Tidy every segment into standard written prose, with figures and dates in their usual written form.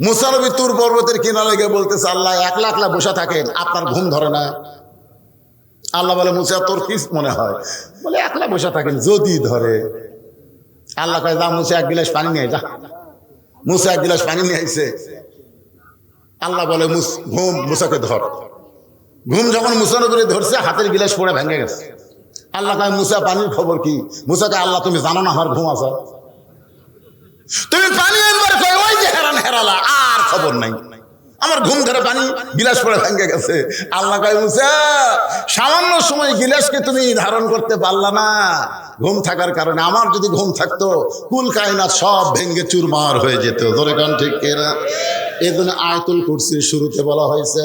মুসা নবী তুর পর্বতের কিনারে গিয়ে বলতেছে, আল্লাহ একলা একলা বসে থাকেন, আপনার ঘুম ধরে না? আল্লাহ বলে, মুসা তোর কি মনে হয়? বলে, একলা বসে থাকেন, যদি ধরে। আল্লাহ কয়, যা মুসা এক গিলাস পানি নিয়ে যা। মুসা এক গিলাস পানি নিয়ে আইছে। আল্লাহ বলে, ঘুম মুসাকে ধর। ঘুম যখন মুসা নবীরে ধরছে, হাতের গিলাস পড়ে ভেঙে গেছে। আল্লাহ কয়, মুসা পানির খবর কি? মুসাকে, আল্লাহ তুমি জানো না আমার ঘুম আছে? তুমি পানি একবার কয়, ওই যে হেরান হেরালা, আর খবর নাই। আমার ঘুম ধরে পানি গিলাস পড়ে ভেঙে গেছে। আল্লাহ কয়, মুসা সামান্য সময় গিলাসকে তুমি ধারণ করতে পারলা না ঘুম থাকার কারণে। আমার যদি ঘুম থাকতো, কুল কায়নাত সব ভেঙে চুরমার হয়ে যেত। ধরে কান ঠিক কিনা? এই জন্য আয়াতুল কুরসির শুরুতে বলা হয়েছে,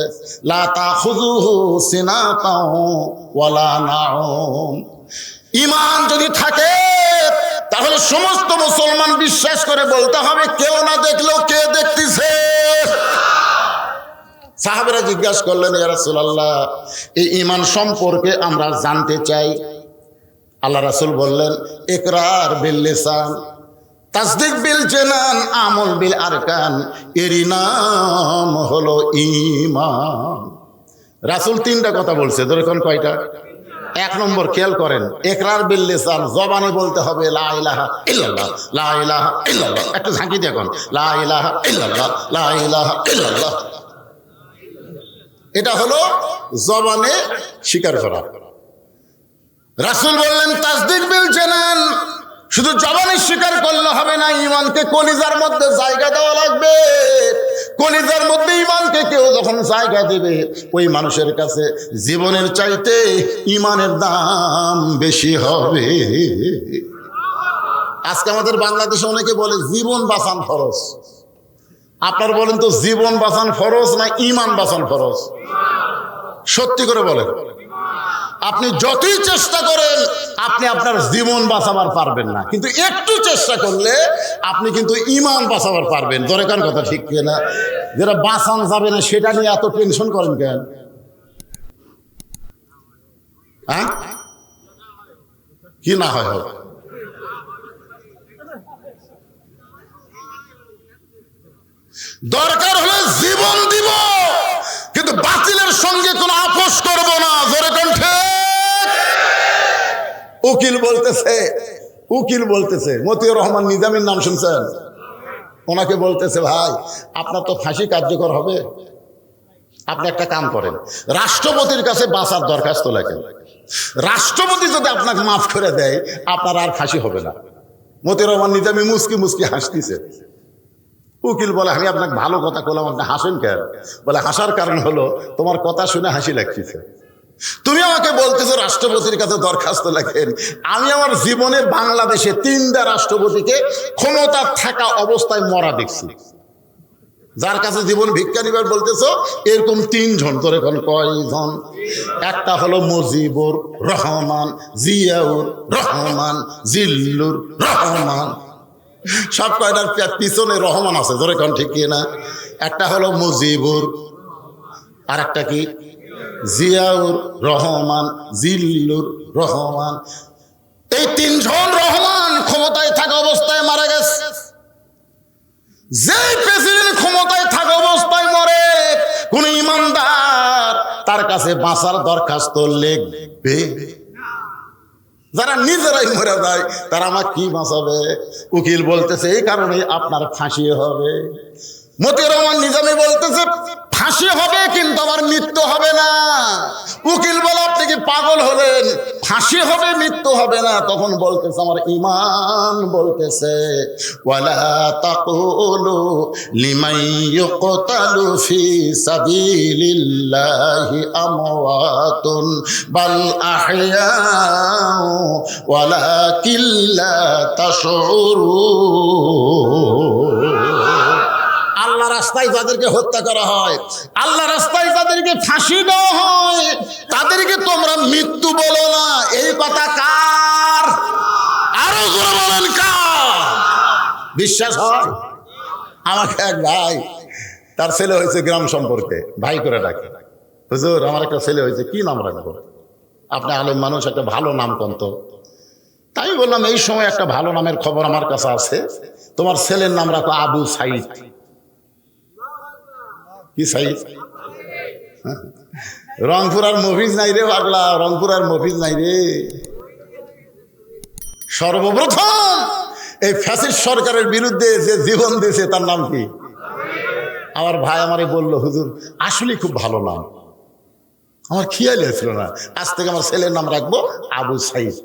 লা তাখুযুহু সিনাতাহু ওয়ালা নাউম। ঈমান যদি থাকে তাহলে সমস্ত মুসলমান বিশ্বাস করে বলতে হবে, কেউ না দেখলেও কে দেখতেছে? সাহাবারা জিজ্ঞাসা করলেন, ইয়া রাসূলুল্লাহ, এই ঈমান সম্পর্কে আমরা জানতে চাই। আল্লাহ রাসূল বললেন, ইকরার বিল লিসান, তাসদিক বিল জানান, আমল বিল আরকান, এরই নাম হলো ঈমান। রাসূল তিনটা কথা বলছে, ধরে কোন কয়টা? এক নম্বর খেয়াল করেন, ইকরার বিল লিসান, জবানে বলতে হবে লা ইলাহা ইল্লাল্লাহ, লা ইলাহা ইল্লাল্লাহ। একটু ঝাঁকি দেখুন, লা ইলাহা ইল্লাল্লাহ, লা ইলাহা ইল্লাল্লাহ। এটা হলো জবানে স্বীকার করা। রাসূল বললেন, তাসদিক বিল জানান, শুধু জবানে স্বীকার করলে হবে না, ঈমানকে কলিজার মধ্যে জায়গা দেওয়া লাগবে। কলিজার মধ্যে ঈমানকে কেউ যখন জায়গা দেবে, ওই মানুষের কাছে জীবনের চাইতে ঈমানের দাম বেশি হবে। আজকে আমাদের বাংলাদেশে অনেকে বলে জীবন বাঁচান ফরজ। আপনার বলেন তো, জীবন বাঁচান ফরজ না ঈমান বাঁচান ফরজ? সত্যি করে বলেন। আপনি যতই চেষ্টা করেন, আপনি আপনার জীবন বাঁচাবার পারবেন না, কিন্তু একটু চেষ্টা করলে আপনি কিন্তু ঈমান বাঁচাবার পারবেন। দরকার কথা ঠিক কিনা? যেটা বাঁচান যাবে না সেটা নিয়ে এত টেনশন করেন কেন? হ্যাঁ, কি না হয় হবে? দরকার হলে জীবন দিব, কিন্তু বাতিলের সঙ্গে কোনো আপোষ করব না। জোরে কণ্ঠে উকিল বলতেছে, মতিউর রহমান নিজামীর নাম শুনছেন? ওনাকে বলতেছে, ভাই আপনার তো ফাঁসি কার্যকর হবে, আপনি একটা কাম করেন, রাষ্ট্রপতির কাছে বাঁচার দরখাস্ত লেখেন। রাষ্ট্রপতি যদি আপনাকে মাফ করে দেয়, আপনার আর ফাঁসি হবে না। মতিউর রহমান নিজামী মুস্কি মুস্কি হাসতেছে। উকিল বলে, আমি আপনাকে ভালো কথা বললাম, আপনি হাসেন কেন? বলে, হাসার কারণ হলো তোমার কথা শুনে হাসি লাগতেছে। তুমি আমাকে বলতেছো রাষ্ট্রপতির কাছে দরখাস্ত লেখেন, আমি আমার জীবনে বাংলাদেশে 3টা রাষ্ট্রপতিকে ক্ষমতা থাকা অবস্থায় মরা দেখছি। যার কাছে জীবন ভিক্ষা নিবার বলতেছো, এরকম 3 জন। তোর এখন কয়জন? একটা হলো মুজিবুর রহমান, জিয়াউর রহমান, জিল্লুর রহমান। সব কয়টার পিছনে রহমান আছে। ধরে কোন ঠিক না? একটা হলো মুজিবুর, আর একটা কি? জিয়াউর রহমান, জিল্লুর রহমান। এই 3 জন রহমান ক্ষমতায় থাকা অবস্থায় মারা গেছে। যে প্রেসিডেন্ট ক্ষমতায় থাকা অবস্থায় মরে, কোন ইমানদার তার কাছে বাঁচার দরখাস্ত লিখবে? যারা নিজেরাই মরে যায় তারা আমার কি বাঁচাবে? উকিল বলতেছে, এই কারণে আপনার ফাঁসি হবে। মতিউর রহমান নিজামী বলতেছে, ফাঁসি হবে কিন্তু আমার মৃত্যু হবে না। উকিল বলে, আপনি কি পাগল হলেন? ফাঁসি হবে, মৃত্যু হবে না। তখন বলতেছে, আমার ঈমান বলতেছে, ওয়ালা তাকুলু লিমান ইউকতালু ফি সাবিলিল্লাহি আমওয়াতুন বাল আহইয়াউ ওয়ালাকিন লা তাশউরুন। আল্লাহ রাস্তায় যাদেরকে হত্যা করা হয়, আল্লাহ রাস্তায় যাদেরকে ফাঁসি দেওয়া হয়, তাদেরকে তোমরা মৃত্যু বলো না। এই কথা কার? আরো জোরে বলেন, কার? বিশ্বাস হয়? আমাকে এক ভাই, তার ছেলে হয়েছে গ্রাম সম্পর্কে, ভাই করে ডাকে, হুজুর আমার একটা ছেলে হয়েছে, কি নাম রাখবো? আপনি আলেম মানুষ, একটা ভালো নাম কোন তো? তাই বললাম, এই সময় একটা ভালো নামের খবর আমার কাছে আছে, তোমার ছেলের নাম রাখো আবু সাইদ। কি সাইদ? রংপুর আর মফিজ নাই রে পাগলা, রংপুর আর মফিজ নাই রে। সর্বপ্রথম এই ফ্যাসিস্ট সরকারের বিরুদ্ধে যে জীবন দিয়েছে তার নাম কি? আমার ভাই আমারে বলল, হুজুর আসলে খুব ভালো নাম, আমার খেয়াল ছিল না, আজ থেকে আমার ছেলের নাম রাখবো আবু সাইদ।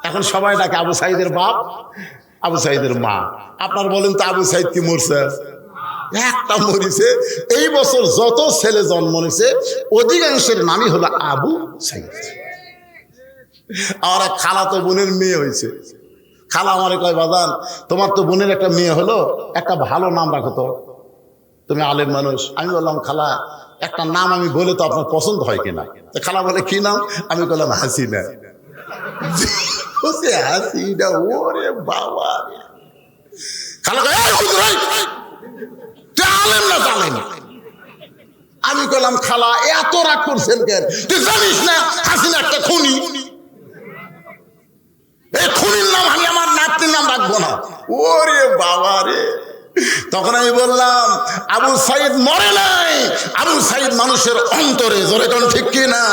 এখন সবাই ডাকে আবু সাইদের বাপ, আবু সাইদের মা। আপনার বলেন তো আবু সাইদ কি মরছে? একটা মরিছে। এই বছর যত ছেলে জন্ম নিয়েছে অধিকাংশের নামই হলো আবু সাইদ। আমার এক খালাতো বোনের মেয়ে হয়েছে। খালা আমারে কয়, বাজান তোমার তো বোনের একটা মেয়ে হলো, একটা ভালো নাম রাখো তো, তুমি আলেম মানুষ। আমি বললাম, খালা একটা নাম আমি বলে তো আপনার পছন্দ হয় কিনা? তো খালা বলে, কি নাম? আমি বললাম, হাসিনা। হাসিনা, ওরে বাবা। খালা কয়, তুই আলেম না জালেম? আমি বললাম, খালা এত রাগ করছেন কেন? তুই জানিস না হাসিনা একটা খুনি? এই খুনির নাম আমি আমার নাতির নাম রাখবো না। ওরে বাবা রে। তখন আমি বললাম, আবু সাইদ মরে নাই, আবু সাইদ মানুষের অন্তরে, জোরে কোন ঠিক কিনা?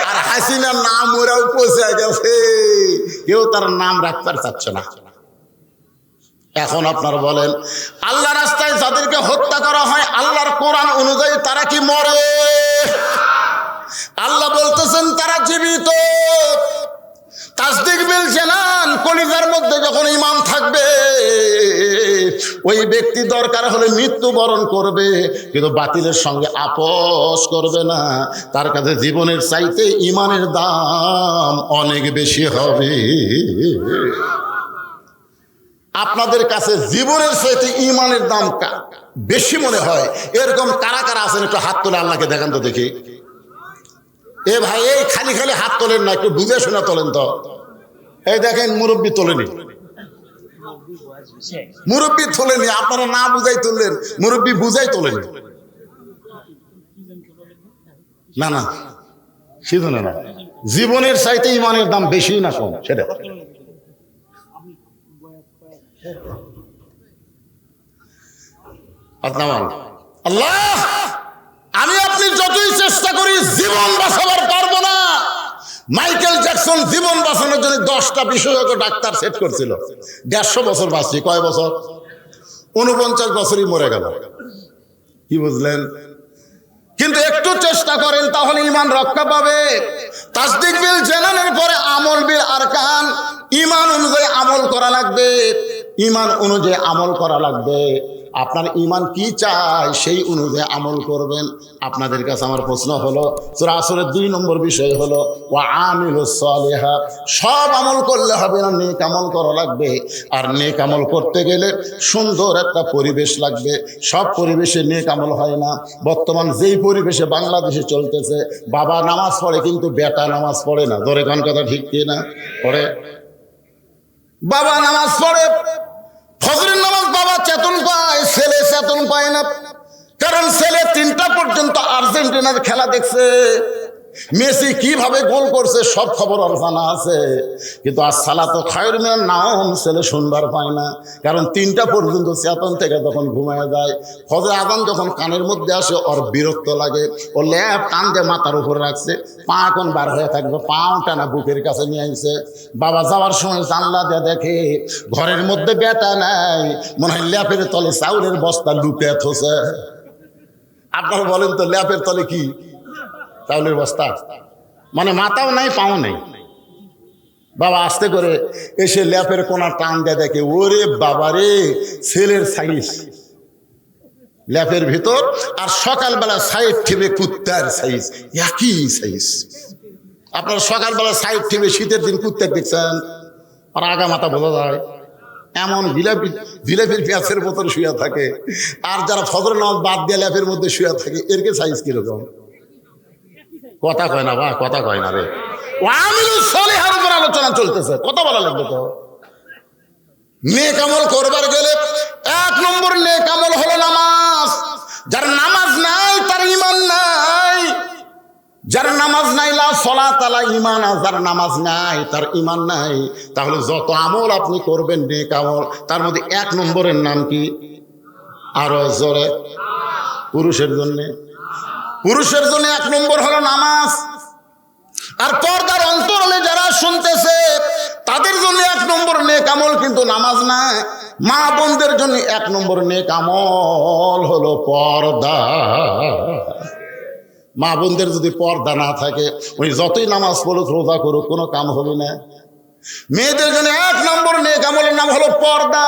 আর হাসিনার নাম ওরাও পৌঁছে গেছে, কেউ তার নাম রাখতে চাচ্ছে না। এখন আপনারা বলেন, আল্লাহ রাস্তায় যাদেরকে হত্যা করা হয় আল্লাহর কোরআন অনুযায়ী তারা কি মরে? আল্লাহ বলতেছেন তারা জীবিত। তাসদিক বিল জানান, কলিজার মধ্যে যখন ঈমান থাকবে ওই ব্যক্তি দরকার হলে মৃত্যুবরণ করবে, কিন্তু বাতিলের সঙ্গে আপোষ করবে না। তার কাছে জীবনের চাইতে ঈমানের দাম অনেক বেশি হবে। আপনাদের কাছে জীবনের চাইতে ঈমানের দাম বেশি মনে হয়, এরকম কারা কারা আছেন? একটু হাত তুলে আল্লাহকে দেখান তো দেখি। এ ভাই, এই খালি খালি হাত তোলেন না, একটু বুঝে শোনা তোলেন তো। এই দেখেন, মুরব্বী তোলেনি, মুরব্বী তোলেনি। আপনারা না বুঝাই তুললেন, মুরব্বী বুঝাই তোলেনি। না না, সেজন্য না, জীবনের চাইতে ঈমানের দাম বেশি না কম সেটা। আল্লাহ, আমি আপনি যতই চেষ্টা করি জীবন বাঁচাবার পারবো না। মাইকেল জ্যাকসন জীবন বাঁচানোর জন্য 10টা বিশেষজ্ঞ ডাক্তার সেট করছিল। 150 বছর বাঁচছি, কয় বছর? 49 বছরই মরে গেল। কি বুঝলেন? কিন্তু একটু চেষ্টা করেন তাহলে ঈমান রক্ষা পাবে। তাসদিক বিল জানানের পরে আমল বিল আরকান, ঈমান অনুযায়ী আমল করা লাগবে, ঈমান অনুযায়ী আমল করা লাগবে। আপনার ঈমান কি চায় সেই অনুযায়ী আমল করবেন। আপনাদের কাছে আমার প্রশ্ন হলো, সূরা আসরের 2 নম্বর বিষয় হলো ওয়া আমিলুস সালিহাত। সব আমল করলে হবে না, নেক আমল করা লাগবে। আর নেক আমল করতে গেলে সুন্দর একটা পরিবেশ লাগবে। সব পরিবেশে নেক আমল হয় না। বর্তমান যেই পরিবেশে বাংলাদেশে চলতেছে, বাবা নামাজ পড়ে কিন্তু বেটা নামাজ পড়ে না। ধরে কোন কথা ঠিক কি না? পড়ে, বাবা নামাজ পড়ে, ফজরের নামাজ বাবা চেতন পায়, ছেলে চেতন পায় না। কারণ ছেলে 3টা পর্যন্ত আর্জেন্টিনার খেলা দেখছে, মেসি কিভাবে গোল করছে সব খবর আর জানা আছে। কিন্তু আর সালাতো খায়রুম মিনান নাওম ছেলে শুনবার পায় না। কারণ 3টা পর্যন্ত চেতন থেকে তখন ঘুমায় যায়। ফজর আযান যখন কানের মধ্যে আসে ওর বিরক্ত লাগে, ও ল্যাপ টান দিয়ে মাথার উপরে রাখছে, পা এখন বার হয়ে থাকবে, পাও টানা বুকের কাছে নিয়ে আইছে। বাবা যাওয়ার সময় জানলা দিয়ে দেখে ঘরের মধ্যে বেটা নাই, মনে হয় ল্যাপের তলে চাউলের বস্তা লুকিয়ে থছে। আপনারা বলেন তো, ল্যাপের তলে কি? চাউলের বস্তা। মানে মাথাও নাই, পাও নাই। বাবা আস্তে করে এসে ল্যাপের কোনা টান দিয়ে দেখে, ওরে বাবারে, ছেলের সাইজ ল্যাপের ভিতর, আর সকালবেলা সাইড ঠিবে কুত্তার সাইজ, একই সাইজ। আপনারা সকালবেলা সাইড ঠিবে শীতের দিন কুত্তা দেখছেন, আর আগা মাথা বোঝা যায়। এমন জিলাপির পেঁয়াজের বোতল শুয়ে থাকে, আর যারা ফজর নামাজ বাদ দিয়ে ল্যাপের মধ্যে শুয়ে থাকে, এরকে সাইজ কিরকম? কথা কয় না বা, কথা কয় না রে। আমিলুস সালিহার উপর আলোচনা চলতেছে, কথা বলা লাগবে তো। নেক আমল করবার গেলে 1 নম্বর নেক আমল হলো নামাজ। যার নামাজ নাই তার ঈমান নাই। যার নামাজ নাই, লা সালাত আলা ঈমান, যার নামাজ নাই তার ঈমান নাই। তাহলে যত আমল আপনি করবেন নেক আমল, তার মধ্যে 1 নম্বরের নাম কি? আরো জোরে, পুরুষের জন্যে পুরুষের জন্য 1 নম্বর হলো নামাজ। আর পর্দার অন্তরালে যারা শুনতেছে তাদের জন্য 1 নম্বর নেক আমল কিন্তু নামাজ না। মা বোনদের জন্য 1 নম্বর নেক আমল হলো পর্দা। মা বোনদের যদি পর্দা না থাকে ওই যতই নামাজ পড়ুক রোজা করুক কোনো কাম হবে না। মেয়েদের জন্য 1 নম্বর নেক আমলের নাম হলো পর্দা।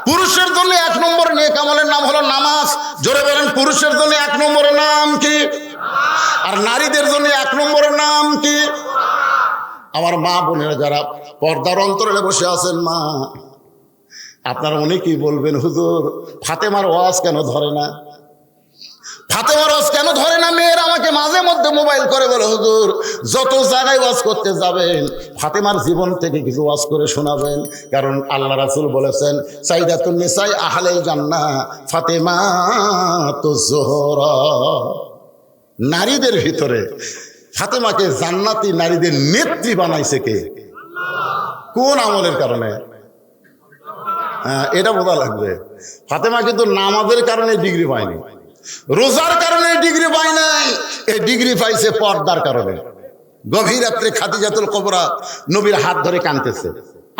পুরুষের জন্য 1 নম্বর নেক আমলের নাম হলো নামাজ। জোরে বলেন, পুরুষের জন্য 1 নম্বরের নাম কি? আর নারীদের জন্য 1 নম্বরের নাম কি? আমার মা বোনেরা যারা পর্দার অন্তরালে বসে আছেন, মা আপনারা অনেকেই বলবেন, হুজুর ফাতেমার ওয়াজ কেন ধরে না? ফাতেমার ওয়াজ কেন ধরে না? মেয়েরা আমাকে মাঝে মধ্যে মোবাইল করে বলে, হুজুর যত জায়গায় ওয়াজ করতে যাবেন ফাতেমার জীবন থেকে কিছু ওয়াজ করে শোনাবেন। কারণ আল্লাহ রাসূল বলেছেন, সাইয়্যিদাতুন নিসাই আহলিল জান্নাহ ফাতেমাতুজ জোহরা। নারীদের ভিতরে ফাতেমাকে জান্নাতি নারীদের নেত্রী বানাইছে কে? কোন আমলের কারণে? এটা বোঝা লাগবে। ফাতেমা কিন্তু নামাজের কারণে ডিগ্রি পায়নি, রোজার কারণে ডিগ্রি পায় নাই, এই ডিগ্রি পাইছে পর্দার কারণে। গভীর রাত্রে খাদিজাতুল কুবরা নবীর হাত ধরে কাঁদতেছে।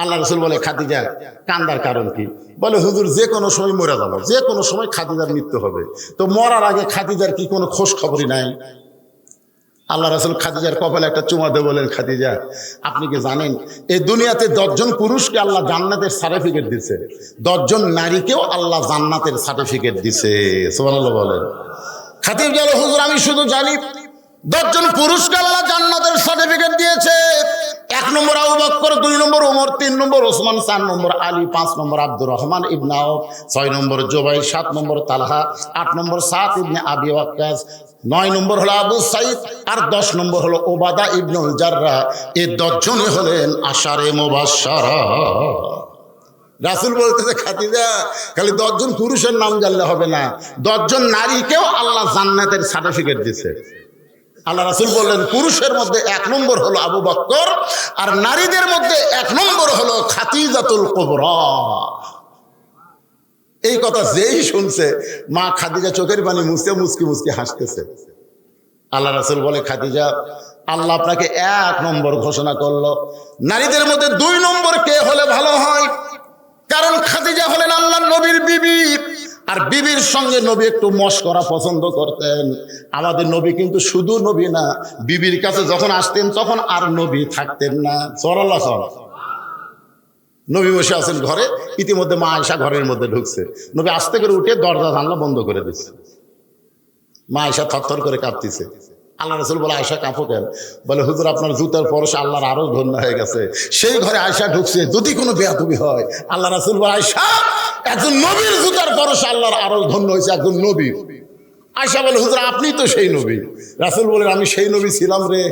আল্লাহ রাসূল বলে, খাদিজা কান্দার কারণ কি? বলে, হুজুর যে কোনো সময় মরে যাবো, যে কোনো সময় খাদিজার মৃত্যু হবে। তো মরার আগে খাদিজার কি কোনো খোঁজ খবরই নাই? আল্লাহ রাসূল খাদিজার কপালে একটা চুমা দিয়ে বলেন, খাদিজা আপনি কি জানেন এই দুনিয়াতে 10 জন পুরুষকে আল্লাহ জান্নাতের সার্টিফিকেট দিছে, 10 জন নারীকেও আল্লাহ জান্নাতের সার্টিফিকেট দিছে। সুবহানাল্লাহ বলেন। খাদিজা বলে, হুজুর আমি শুধু জানি 10 জন পুরুষকে আল্লাহ জান্নাতের সার্টিফিকেট দিয়েছে। 1 নম্বর আবু বকর, 2 নম্বর ওমর, 3 নম্বর ওসমান, 4 নম্বর আলী, 5 নম্বর আব্দুর রহমান ইবনে আওফ, 6 নম্বর জুবাইর, 7 নম্বর তালহা, 8 নম্বর সাদ ইবনে আবি ওয়াক্কাস, 9 নম্বর হলো আবু সাইদ, আর 10 নম্বর হলো ওবাদা ইবনুল জাররাহ। এই 10 জনই হলেন আশারে মুবাশশারা। রাসূল বলতেছে, খাদিজা খালি 10 জন পুরুষের নাম জানলে হবে না, 10 জন নারীকেও আল্লাহ জান্নাতের সার্টিফিকেট দিয়েছে। আল্লাহ রাসূল বললেন, পুরুষের মধ্যে 1 নম্বর হলো আবু বকর, আর নারীদের মধ্যে 1 নম্বর হলো খাদিজাতুল কুবরা। এই কথা যেই শুনছে মা খাদিজা চোখের পানি মুছতে মুচকি মুচকি হাসতেছে। আল্লাহ রাসূল বলে, খাদিজা আল্লাহ আপনাকে 1 নম্বর ঘোষণা করলো, নারীদের মধ্যে 2 নম্বর কে হলে ভালো হয়? কারণ খাদিজা হলেন আল্লাহর নবীর বিবি, আর বিবির সঙ্গে নবী একটু মশকরা পছন্দ করতেন। আমাদের নবী কিন্তু শুধু নবী না, বিবির কাছে যখন আসতেন তখন আর নবী থাকতেন না। সাল্লাল্লাহু আলাইহি ওয়াসাল্লাম। নবী বসে আছেন ঘরে, ইতিমধ্যে মা আয়েশা ঘরের মধ্যে ঢুকছে। নবী আস্তে করে উঠে দরজা জানলা বন্ধ করে দিচ্ছে। মা আয়েশা থরথর করে কাঁপতেছে। আল্লাহ রাসূল বলে, আয়েশা কাঁপো কেন? বলে, হুজুর আপনার জুতার পরশ আল্লাহর আরো ধন্য হয়ে গেছে। সেই ঘরে আয়েশা ঢুকছে, যদি কোনো বেয়াদবি হয় আল্লাহ রাসূল বলে, আয়েশা একজন নবীর জুতার পরশ আল্লাহর আরো ধন্য হয়েছে, একজন নবী। আয়েশা বলে, হুজুর আপনি তো সেই নবী। রাসূল বলেন, আমি সেই নবী ছিলাম রে,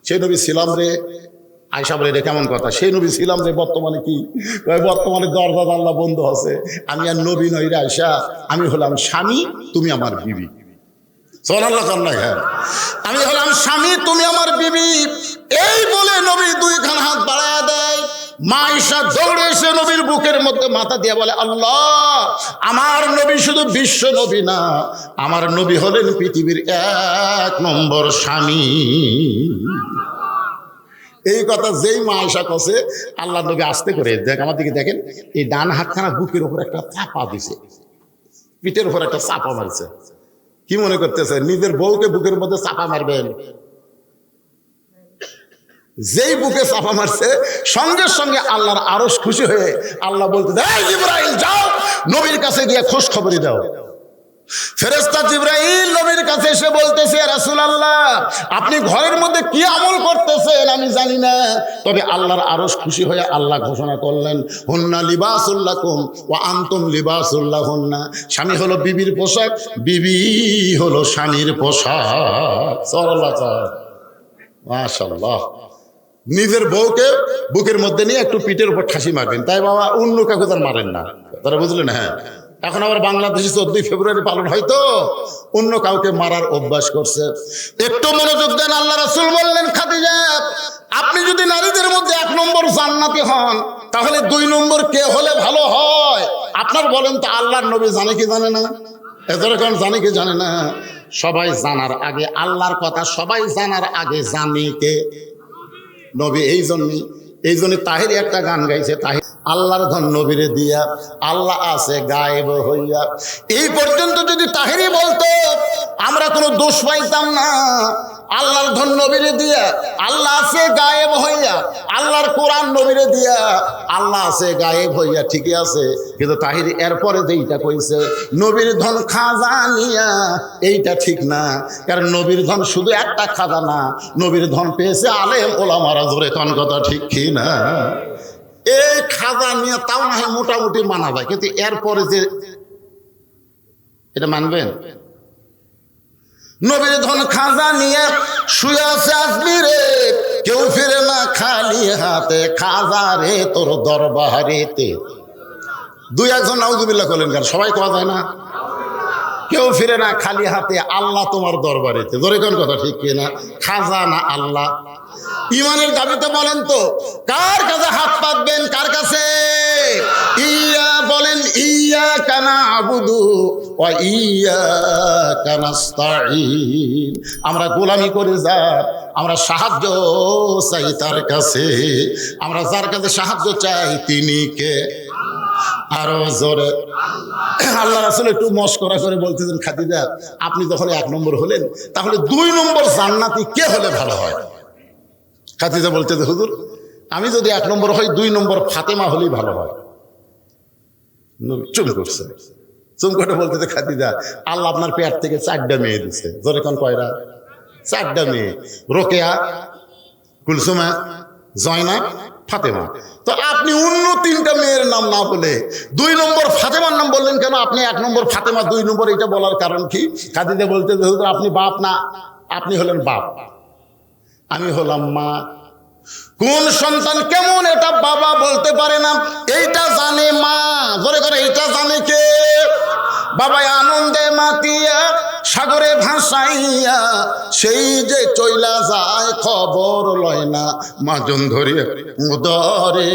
সেই নবী ছিলাম রে। আয়েশা বলে, এটা কেমন কথা? সেই নবী ছিলাম রে, বর্তমানে কি? বর্তমানে দরজা জানলা বন্ধ আছে। আমি আর নবী নই রে আয়েশা, আমি হলাম স্বামী, তুমি আমার বিবি। সুবহানাল্লাহ। আমি হলাম স্বামী, তুমি আমার বিবি। এই বলে নবী 2 হাত বাড়ায়া দেয়। মা আয়েশা দৌড়ে এসে নবীর বুকের মধ্যে মাথা দিয়ে বলে, আল্লাহ আমার নবী শুধু বিশ্ব নবী না, আমার নবী হলেন পৃথিবীর 1 নম্বর স্বামী। এই কথা যেই মা আয়েশা কছে, আল্লাহ নবী আস্তে করে দেখ আমার দিকে দেখেন, এই ডান হাতখানা বুকের উপর একটা চাপা দিছে, পিঠের উপর একটা চাপা মারছে। কি মনে করতেছে নিজের বউকে বুকের মধ্যে চাপা মারবেন? যেই বুকে চাপা মারছে সঙ্গে সঙ্গে আল্লাহর আরশ খুশি হয়ে আল্লাহ বলতে, এই জিবরাইল যাও নবীর কাছে গিয়ে খোঁজ খবরই দাও। ফেরেশতা জিবরাইল নবীর কাছে এসে বলতেছে, রাসূলুল্লাহ আপনি ঘরের মধ্যে কি আমল করতেছেন আমি জানি না, তবে আল্লাহর আরশ খুশি হয়ে আল্লাহ ঘোষণা করলেন, হুন্না লিবাসুল লাকুম ওয়া আনতুম লিবাসুল লাহুন্না। স্বামী হলো বিবির পোশাক, বিবি হলো স্বামীর পোশাক। সাল্লাল্লাহু আলাইহি মাশাআল্লাহ। নিজের বউকে বুকের মধ্যে নিয়ে একটু পিঠের উপর ঠাসি মারবেন, তাই বাবা অন্য কাউকে তার মারেন না। তারা বুঝলেন? হ্যাঁ, এখন আবার বাংলাদেশে 14 ফেব্রুয়ারি পালন হয়তো অন্য কাউকে মারার অভ্যাস করছে। একটু মনোযোগ দেন। আল্লাহ রাসূল বললেন, খাদিজা আপনি যদি নারীদের মধ্যে 1 নম্বর জান্নাতি হন, তাহলে 2 নম্বর কে হলে ভালো হয়? আপনার বলেন তো, আল্লাহর নবী জানে কি জানে না? এতক্ষণ জানি কি জানে না? সবাই জানার আগে আল্লাহর কথা সবাই জানার আগে জানি কে? নবী। এই জন্য তাহিরি একটা গান গাইছে, তাহির আল্লাহর ধন নবীরে দিয়া, আল্লাহ আছে গায়েব হইয়া। এই পর্যন্ত যদি তাহিরি বলতো আমরা কোনো দোষ পাইতাম না। আল্লাহর ধন নবীরে দিয়া, আল্লাহ আছে গায়েব হইয়া, আল্লাহর কোরআন নবীরে দিয়া, আল্লাহ আছে গায়েব হইয়া, ঠিকই আছে। কিন্তু তাহিরি এরপরে যেইটা কইছে নবীর ধন খাজা নিয়া, এইটা ঠিক না। কারণ নবীর ধন শুধু একটা খাজা না, নবীর ধন পেয়েছে আলেম ওলামারা। জোরে কোন কথা ঠিক কি না? এই খাজা নিয়ে তাও না হয় মোটামুটি মানা যায়, কিন্তু এরপরে যে এটা মানবেন? নবীর ধন খাজা নিয়ে শুয়ে আছে আসবি রে, কেউ ফিরে না খালি হাতে, খাজা রে তোর দরবারেতে। দুই একজন নাউজুবিল্লাহ করলেন, কারণ সবাই কোয়া যায় না। কেউ ফিরে না খালি হাতে, আল্লাহ তোমার দরবারেতে। ধরে কোন কথা ঠিক কিনা? খাজা না আল্লাহ। ইমানের দাবিতে বলেন তো কার কাছে হাত পাতবেন? কার কাছে? ইয়া বলেন, ইয়া কানা আবুদু ওয়া ইয়া কানাস্তাঈন। আমরা গোলামি করে যার, আমরা সাহায্য চাই তার কাছে। আমরা যার কাছে সাহায্য চাই তিনি কে? আরো জোরে। আল্লাহ রাসূল একটু মশকরা করে বলতেছেন, খাদিজা আপনি যখন 1 নম্বর হলেন, তাহলে 2 নম্বর জান্নাতি কে হলে ভালো হয়? খাদিজা বলতেছে, হুজুর আমি যদি 1 নম্বর হই, 2 নম্বর ফাতেমা হলেই ভালো হয়। চুপ করছে। চুপ করে বলতেছে, খাদিজা আল্লাহ আপনার পেট থেকে 4টা মেয়ে দিচ্ছে। জোরে কোন কয়টা? 4টা মেয়ে, রোকেয়া, কুলসুমা, জয়নাব, ফাতেমা। তো আপনি অন্য 3টা মেয়ের নাম না বলে 2 নম্বর ফাতেমার নাম বললেন কেন? আপনি 1 নম্বর ফাতেমা, 2 নম্বর, এটা বলার কারণ কি? খাদিজা বলতে, আপনি বাপ না, আপনি হলেন বাপ, আমি হলাম মা। কোন সন্তান কেমন এটা বাবা বলতে পারে না, এইটা জানে মা। জোরে করে, এইটা জানে কে? বাবা আনন্দে মাতিয়া সাগরে ভাসাইয়া, সেই যে চইলা যায় খবর লয় না, মাজন ধরে উদরে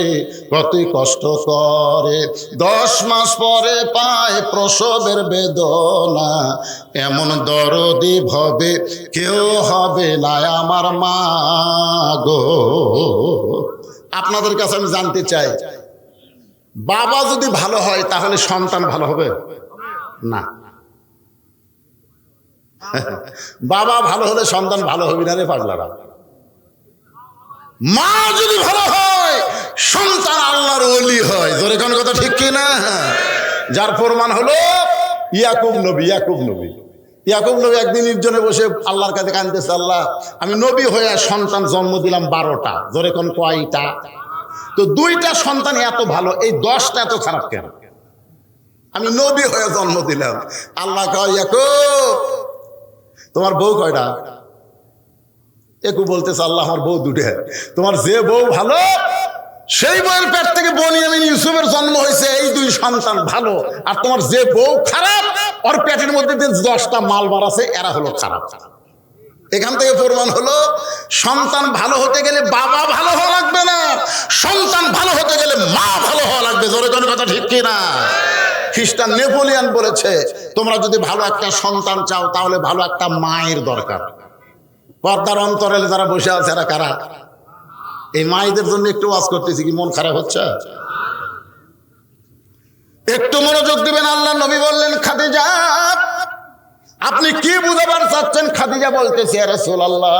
কতই কষ্ট করে, 10 মাস পরে পায় প্রসবের বেদনা, এমন দরদি ভবে কেউ হবে না আমার মা গো। আপনাদের কাছে আমি জানতে চাই, বাবা যদি ভালো হয় তাহলে সন্তান ভালো হবে না? বাবা ভালো হলে সন্তান ভালো হবে না রে পাগলারা। মা যদি ভালো হয় সন্তান আল্লাহর ওলি হয়। জোরে কোন কথা ঠিক কি না? যার প্রমাণ হলো ইয়াকুব নবী। ইয়াকুব নবী একদিন নির্জনে বসে আল্লাহর কাছে কাঁদতেছে, আল্লাহ আমি নবী হয়ে সন্তান জন্ম দিলাম 12টা। জোরে কোন কয়টা? তো 2টা সন্তান এত ভালো, এই 10টা এত খারাপ কেন? আমি নবী হয়ে জন্ম দিলাম। আল্লাহ কয়, ইয়াকুব তোমার বউ কয়টা? একু বলতেছে, আল্লাহ আমার বউ 2টা। তোমার যে বউ ভালো সেই বউয়ের পেট থেকে বনিয়ামিন ইউসুফের জন্ম হয়েছে, এই 2 সন্তান ভালো। আর তোমার যে বউ খারাপ, ওর পেটের মধ্যে 10টা মালবার আছে, এরা হলো খারাপ। এখান থেকে প্রমাণ হলো সন্তান ভালো হতে গেলে বাবা ভালো হওয়া লাগবে না, সন্তান ভালো হতে গেলে মা ভালো হওয়া লাগবে। জোরে কোন কথা ঠিক কি না? খ্রিস্টান নেপোলিয়ান বলেছে, তোমরা যদি ভালো একটা সন্তান চাও তাহলে ভালো একটা মায়ের দরকার। পর্দার অন্তরালে যারা বসে আছে এরা কারা? এই মায়েদের জন্য একটু ওয়াজ করতেছি, কি মন খারাপ হচ্ছে? একটু মনোযোগ দিবেন। আল্লাহ নবী বললেন, খাদিজা আপনি কি বুঝাবার চাচ্ছেন? খাদিজা বলতেছে, ইয়া রাসূলুল্লাহ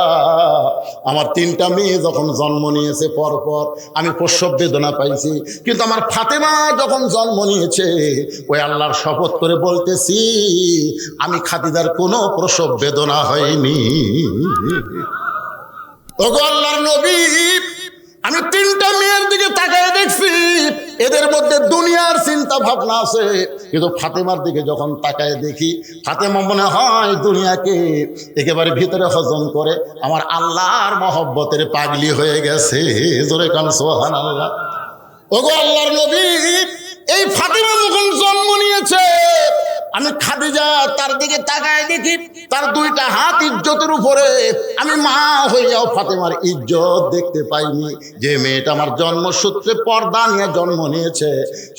আমার 3টা মেয়ে যখন জন্ম নিয়েছে পরপর আমি প্রসব বেদনা পাইছি, কিন্তু আমার ফাতেমা যখন জন্ম নিয়েছে, ওই আল্লাহর শপথ করে বলতেছি আমি খাদিজার কোনো প্রসব বেদনা হয়নি। ওগো আল্লাহর নবী, আমি 3টা মেয়ের দিকে তাকায় দেখছি, এদের মধ্যে দুনিয়ার চিন্তা ভাবনা আছে, কিন্তু ফাতেমার দিকে যখন তাকায় দেখি, ফাতেমা মনে হয় দুনিয়াকে একেবারে ভিতরে হজম করে আমার আল্লাহর মহব্বতের পাগলি হয়ে গেছে। জোরে কান সুবহানাল্লাহ। ওগো আল্লাহর নবী, এই ফাতেমা যখন জন্ম নিয়েছে, আমি খাদিজা তার দিকে তাকায় দেখি তার দুইটা হাত ইজ্জতের উপরে। আমি মা হইয়াও ফাতেমার ইজ্জত দেখতে পাইনি। যে মেয়েটা আমার জন্মসূত্রে পর্দা নিয়ে জন্ম নিয়েছে,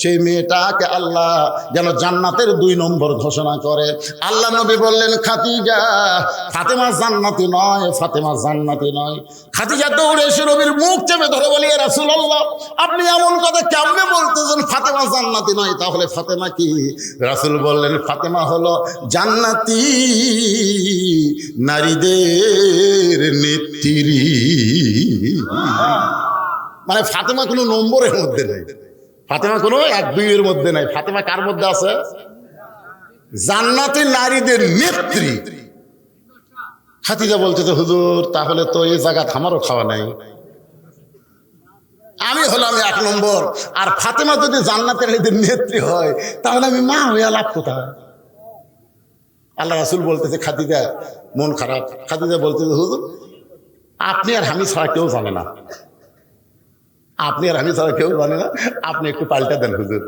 সেই মেয়েটাকে আল্লাহ যেন জান্নাতের 2 নম্বর ঘোষণা করে। আল্লাহ নবী বললেন, খাদিজা, ফাতেমা জান্নাতি নয়, ফাতেমা জান্নাতি নয়। খাদিজা দৌড়ে এসে নবীর মুখ চেপে ধরে বলি, ইয়া রাসূলুল্লাহ, আপনি এমন কথা কেমনে বলতেছেন? ফাতেমা জান্নাতি নয়, তাহলে ফাতেমা কি? রাসূল বললেন, ফাতেমা হলো জান্নাতি নারীদের নেত্রী। মানে ফাতেমা কোনো নম্বরের মধ্যে নেই, ফাতেমা কোনো 1-2 এর মধ্যে নাই। ফাতেমা কার মধ্যে আছে? জান্নাতি নারীদের নেত্রী। খাদিজা বলছে, তো হুজুর, তাহলে তো এই জায়গা আমারও খাওয়া নাই, আমি হলাম 1 নম্বর। আর ফাতেমা যদি জান্নাতের নারীদের নেত্রী হয়, তাহলে আমি মা হইয়া লাভ কোথায়? আল্লাহ রাসূল বলতেছে, খাদিজা মন খারাপ। খাদিজা বলতেছে, হুজুর, আপনি আর আমি ছাড়া কেউ জানে না, আপনি আর আমি ছাড়া কেউ জানে না, আপনি একটু পাল্টা দেন হুজুর।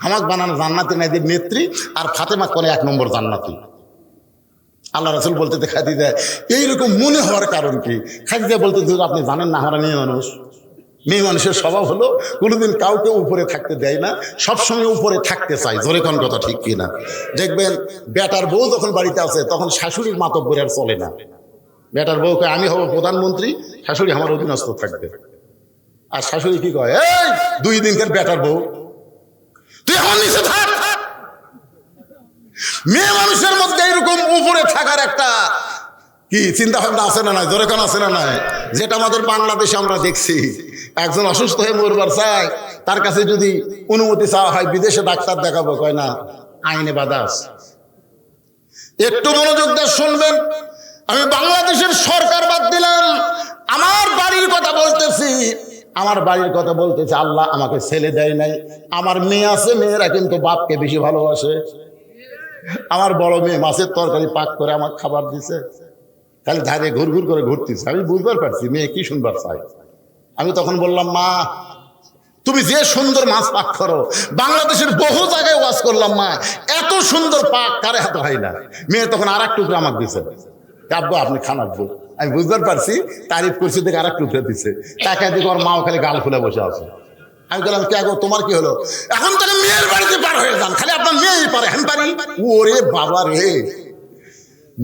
আমাকে বানানো জান্নাতি নারীদের নেত্রী, আর ফাতেমা কোনে 1 নম্বর জান্নাতি। আল্লাহ রাসূল বলতেছে, খাদিজা এইরকম মনে হওয়ার কারণ কি? খাদিজা বলতে, হুজুর, আপনি জানেন না, আমরা মেয়ে মানুষ, মেয়ে মানুষের স্বভাব হলো কোনোদিন কাউকে উপরে থাকতে দেয় না, সবসময় উপরে থাকতে চাই। জোরে কোন কথা ঠিক কিনা? দেখবেন বেটার বউ যখন বাড়িতে আছে, তখন শাশুড়ির মাতব্বর আর চলে না। বেটার বউকে আমি হব প্রধানমন্ত্রী, শাশুড়ি আমার অধীনস্থ থাকবে। আর শাশুড়ি কি কয়, এই 2 দিনকার বেটার বউ, তুই আমার নিচে থাক। মেয়ে মানুষের মধ্যে এরকম উপরে থাকার একটা কি চিন্তা ভাবনা আছে না নাই? জোরে কোন আছে না নাই? যেটা আমাদের বাংলাদেশে আমরা দেখছি, একজন অসুস্থ হয়ে মরবার চায়, তার কাছে যদি অনুমতি চাওয়া হয়, বিদেশে ডাক্তার দেখাবো, কয় না, আইনে বাধা আছে। একটু মনোযোগ দিয়ে শুনবেন, আমি বাংলাদেশের সরকার বাদ দিলাম, আমার বাড়ির কথা বলতেছি, আমার বাড়ির কথা বলতেছি। আল্লাহ আমাকে ছেলে দেয় নাই, আমার মেয়ে আছে, মেয়েরা কিন্তু বাপকে বেশি ভালোবাসে। আমার বড় মেয়ে মাছের তরকারি পাক করে আমার খাবার দিছে, খালি ধারে ঘুরঘুর করে ঘুরতেছে। আমি বুঝবার পারছি মেয়ে কি শুনবার চাই। আমি তখন বললাম, মা, তুমি যে সুন্দর মাছ পাক করো, বাংলাদেশের বহু জায়গায় ওয়াজ করলাম, মা, এত সুন্দর পাক কারে হাতে হয় না। মেয়ে তখন আর 1 টুকরা আমাকে দিছে, আব্বু আপনি খান আব্বু। আমি বুঝবার পারছি তারিফ করছি দেখে আর 1 টুকরা দিছে। তাকে দেখে ওর মাও খালি গাল খুলে বসে আছে। আমি বললাম, কে গো, তোমার কি হলো? এখন তাহলে মেয়ের বাড়িতে পার হয়ে যান, খালি আপনার মেয়েই পারে, আমি পারি? ওরে বাবা রে,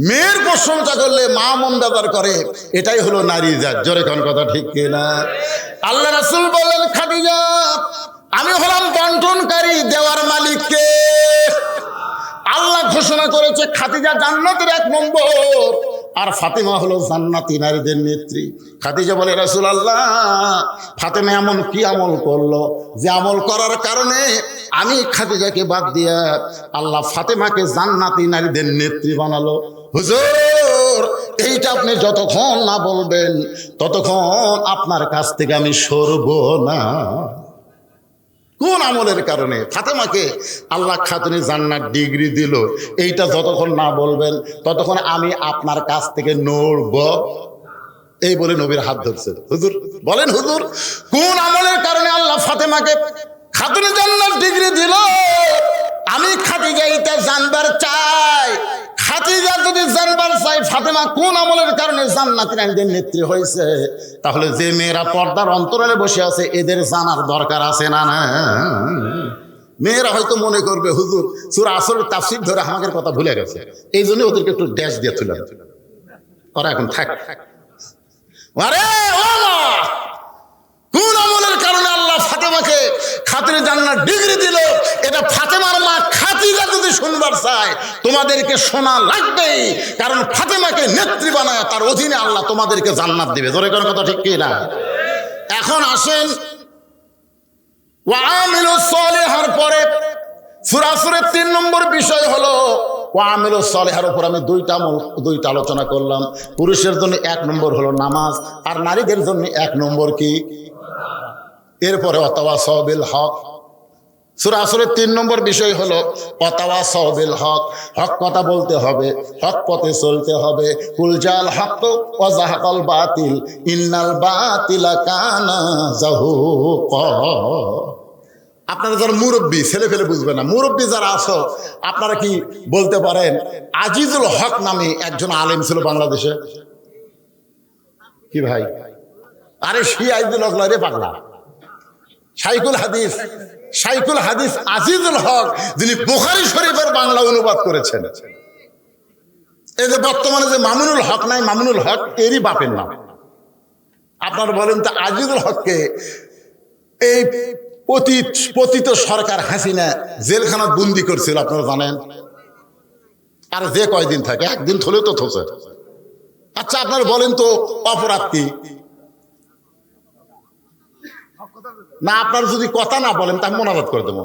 মেয়ের প্রশংসা করলে মা মন ব্যবহার করে, এটাই হলো নারী জাত। জোরে কোন কথা ঠিক কিনা? আল্লাহ রাসূল বললেন, খাদিজা, আমি হলাম বন্টনকারী, দেওয়ার মালিককে। আল্লাহ ঘোষণা করেছে খাদিজা জান্নাতের 1 নম্বর, আর ফাতেমা হলো জান্নাতি নারীদের নেত্রী। খাদিজা বলে, রাসূলুল্লাহ, ফাতেমা এমন কি আমল করলো যে আমল করার কারণে আমি খাদিজাকে বাদ দিয়া আল্লাহ ফাতেমাকে জান্নাতি নারীদের নেত্রী বানালো? হুজুর, এইটা আপনি যতক্ষণ না বলবেন, ততক্ষণ আপনার কাছ থেকে আমি সরব না। কোন আমলের কারণে ফাতেমাকে আল্লাহ খাতুনে জান্নাত ডিগ্রি দিল, এইটা যতক্ষণ না বলবেন, ততক্ষণ আমি আপনার কাছ থেকে নড়ব। এই বলে নবীর হাত ধরছে। হুজুর বলেন, হুজুর, কোন আমলের কারণে আল্লাহ ফাতেমাকে খাতুনে জান্নাত ডিগ্রি দিল? আমি খাদিজা এটা জানবার চাই। খাদিজা যদি জানবার চাই ফাতেমা কোন আমলের কারণে জান্নাতের নারীদের নেত্রী হয়েছে, তাহলে যে মেয়েরা পর্দার অন্তরালে বসে আছে, এদের জানার দরকার আছে না? না, মেয়েরা হয়তো মনে করবে, হুজুর সূরা আসরের তাফসীর ধরে আমাদের কথা ভুলে গেছে, এই জন্য ওদেরকে একটু ড্যাশ দিয়ে তুললাম। ওরা এখন থাক। আরে ও মা, কোন আমলের কারণে আল্লাহ ফাতেমাকে খাতুনে জান্নাত ডিগ্রি দিল, এটা ফাতেমার মা খাদিজা যদি শুনবার চায়, তোমাদেরকে শোনা লাগবেই। কারণ ফাতেমাকে নেত্রী বানায় তার অধীনে আল্লাহ তোমাদেরকে জান্নাত দিবে। জোরে কোন কথা ঠিক কি না? এখন আসেন, ওয়া আমিলুস সালিহার পরে সূরা আসরের 3 নম্বর বিষয় হলো ওয়া আমিলুস সালিহার উপর আমি দুইটা আলোচনা করলাম। পুরুষের জন্য 1 নম্বর হলো নামাজ, আর নারীদের জন্য 1 নম্বর কি? এরপরে ওয়াতাওয়াসাউ বিল হক। সূরা আসরের 3 নম্বর বিষয় হলো ওয়াতাওয়াসাউ বিল হক, হক কথা বলতে হবে, হক পথে চলতে হবে। কুল জাল হক ওয়া যাহাকাল বাতিল ইন্নাল বাতিলা কানা যাহুকা। আপনারা যারা মুরব্বী, ছেলে ফেলে বুঝবে না, মুরব্বী যারা আছো আপনারা কি বলতে পারেন আজিজুল হক নামে একজন আলেম ছিল বাংলাদেশে? কি ভাই? আরে আজিজুল হক রে পাগলা, শাইখুল হাদিস আজিজুল হক, যিনি বুখারী শরীফের বাংলা অনুবাদ করেছেন। এই যে বর্তমানে যে মামুনুল হক নাই, মামুনুল হক এরই বাপের নাম। আপনারা বলেন তো আজিজুল হককে এই পতিত সরকার হাসিনা জেলখানা বন্দি করছিল, আপনারা জানেন? আর যে কয়দিন থাকে, একদিন থলেও তো থোছে। আচ্ছা আপনারা বলেন তো অপরাধ কি? না আপনার যদি কথা না বলেন তা মোনাজাত করে দেবো।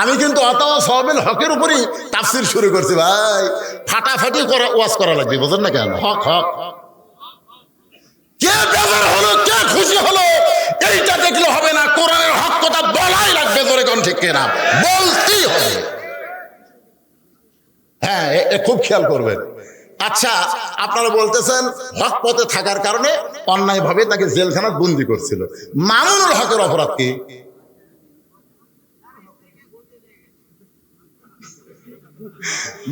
আমি কিন্তু অতও সওয়াবিল হকের উপরই তাফসীর শুরু করছি ভাই। ফাটাফাটি ওয়াজ করা লাগবে, বুঝেন না কেন? হক হক, কে বেজার হলো কে খুশি হলো এইটা দেখলে হবে না, কোরআনের হক কথা বলাই লাগবে। জোরে কোন ঠিক কিনা? বলতেই হবে। হ্যাঁ খুব খেয়াল করবেন। আচ্ছা আপনারা বলতেছেন হক পথে থাকার কারণে অন্যায় ভাবে তাকে জেলখানা বন্দি করছিল। মামুনুল হকের অপরাধ কি?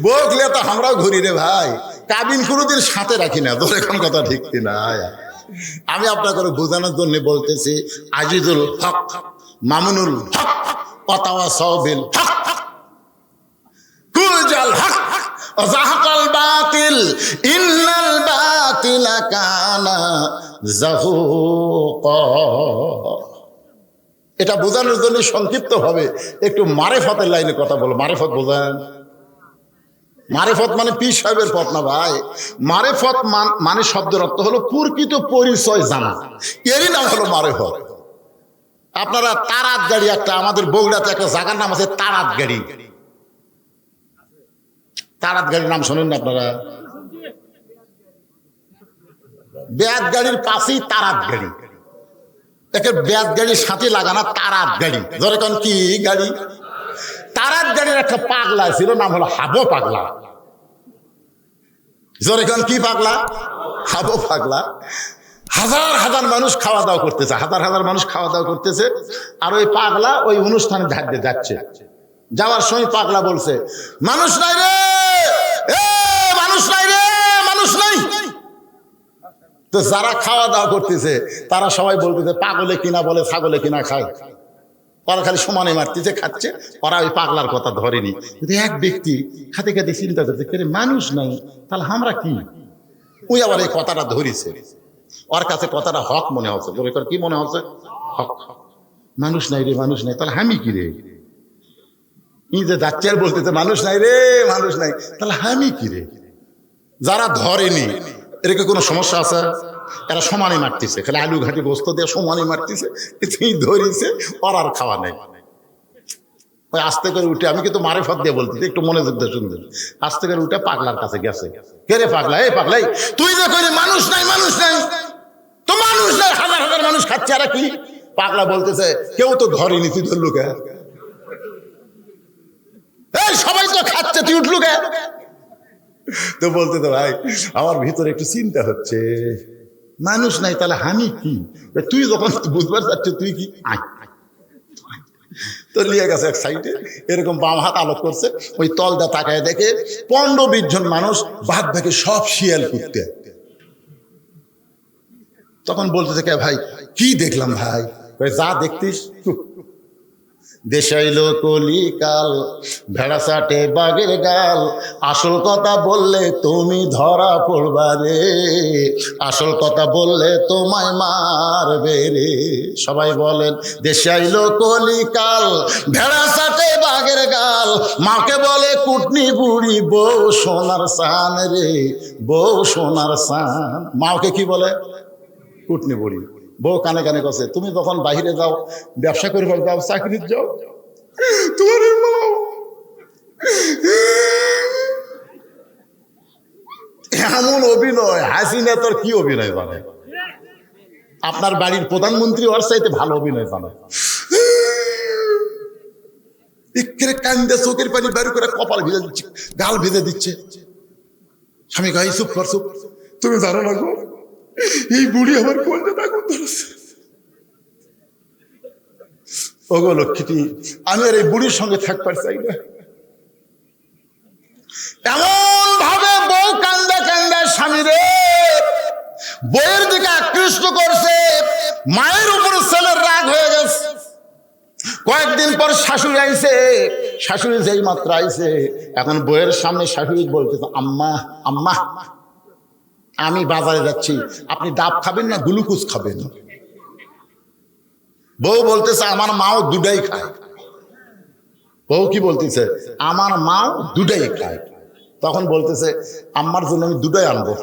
বললে তো আমরাও ঘুরি রে ভাই, কাবিন কোনোদিন সাথে রাখি না। তোর এখন কথা ঠিক কিনা? আমি আপনাকে বোঝানোর জন্য বলতেছি, আজিজুল হক, মামুনুল হক, ওয়াতাওয়াসাউ বিল হক, কুলজাল হক যাহাকাল বাতিল ইন্নাল বাতিলা কানা যাহুকা। এটা বোঝানোর জন্য সংক্ষিপ্ত ভাবে একটু মারেফতের লাইনে কথা বলো। মারেফত বোঝেন? মারেফত মানে পীর সাহেবের পথ না ভাই। মারেফত মানে শব্দের অর্থ হলো প্রকৃত পরিচয় জানা, এরই নাম হলো মারেফত। আপনারা তারাত গাড়ি, একটা আমাদের বগুড়াতে একটা জায়গার নাম আছে তারাত গাড়ি। তারাত গাড়ির নাম শোনেন না আপনারা? ব্যাত গাড়ির পাশেই তারাত গাড়ি, একে ব্যাত গাড়ির সাথে লাগানা তারাত গাড়ি। ধরে কোন কি গাড়ি? তারাত গাড়ির একটা পাগলা ছিল, নাম হলো হাবো পাগলা। জোরে কোন কি পাগলা? হাবো পাগলা। হাজার হাজার মানুষ খাওয়া দাওয়া করতেছে, হাজার হাজার মানুষ খাওয়া দাওয়া করতেছে, আর ওই পাগলা ওই অনুষ্ঠানে ধারে যাচ্ছে। যাওয়ার সময় পাগলা বলছে, মানুষ নাই রে, মানুষ নাই রে, মানুষ নাই। তো যারা খাওয়া দাওয়া করতেছে তারা সবাই বলতেছে পাগলে কিনা বলে, ছাগলে কিনা খায়। ওরা খালি সমানে মারতেছে, খাচ্ছে, ওরা ওই পাগলার কথা ধরেনি। যদি এক ব্যক্তি খাতে খাতে চিন্তা করছে, মানুষ নাই তাহলে আমরা কি? ওই আবার এই কথাটা ধরেছে, ওর কাছে কথাটা হক মনে হচ্ছে। কি মনে হচ্ছে? হক। মানুষ নাই রে, মানুষ নাই তাহলে আমি কি রে? ই যে যাচ্ছে আর বলতেছে মানুষ নাই রে, মানুষ নাই তাহলে আমি কি রে? যারা ধরেনি এর কোনো সমস্যা আছে? এরা সমানে মারতেছে, খালি আলু ঘাটি গোস্ত দিয়ে সমানে মারতেছে, ধরিছে, ওর আর খাওয়া নেই। ওই আস্তে করে উঠে, আমি কিন্তু মারেফত দিয়ে বলতেছি, একটু মনোযোগ দিয়ে শুনতেন, আস্তে করে উঠে পাগলার কাছে গেছে। কে রে পাগলা? এই পাগলাই, তুই যে কইলি মানুষ নাই, মানুষ নাই, তো মানুষ নাই, হাজার হাজার মানুষ খাচ্ছে, আর কি? পাগলা বলতেছে কেউ তো ধরেনি, তুই ধরলু কে? এই সবাই তো খাচ্ছে, তুই উঠলু কে? তো বলতে তো ভাই আমার ভিতরে একটু চিন্তা হচ্ছে, মানুষ নাই তাহলে আমি কি? তুই যখন বুঝবার চাচ্ছ তুই কি? তো লিয়ে গেছে এক সাইডে, এরকম বাম হাত আলোক করছে, ওই তলদা তাকায় দেখে 15-20 জন মানুষ বাদ ভাগে সব শিয়াল কুত্তে। তখন বলতেছে কে ভাই কি দেখলাম? ভাই যা দেখতিস, দেশাইল কলিকাল ভেড়া চাটে বাঘের গাল, আসল কথা বললে তুমি ধরা পড়বা রে, আসল কথা বললে তোমায় মারবে রে। সবাই বলেন দেশাইল কলিকাল ভেড়া চাটে বাঘের গাল, মাকে বলে কুটনি বুড়ি বউ সোনার সান রে, বউ সোনার সান। মাকে কি বলে? কুটনি বুড়ি। বউ কানে কানে কছে, তুমি যখন বাহিরে যাও, ব্যবসা করবার যাও, চাকরির যাও, তোমার এমন অভিনয়, হাসিনা তোর কি অভিনয় জানে? আপনার বাড়ির প্রধানমন্ত্রী ওর চাইতে ভালো অভিনয় জানে। কান্দে চোখের পানি বের করে কপাল ভিজে দিচ্ছে, গাল ভিজে দিচ্ছে। স্বামী গাই চুপ কর, চুপ, তুমি জানো না গো এই বুড়ি আমার কলজাটা আগুন ধরেছে। ওগো লক্ষ্মীটি, আমি আর এই বুড়ির সঙ্গে থাকবার চাই না। এমন ভাবে বউ কান্দা কান্দা স্বামী রে বইয়ের দিকে আকৃষ্ট করছে, মায়ের উপর ছেলের রাগ হয়ে গেছে। কয়েকদিন পর শাশুড়ি আইছে, শাশুড়ি যেই মাত্র আইছে, এখন বইয়ের সামনে শাশুড়ি বলতেছে, আম্মা আম্মা আমি বাজারে যাচ্ছি, আপনি ডাব খাবেন না গ্লুকোজ খাবেন? বউ বলতেছে আমার মাও দুটাই খায়। বউ কি বলতেছে? আমার মাও দুটাই খায়। তখন বলতেছে আম্মার জন্য আমি দুটাই আনবো।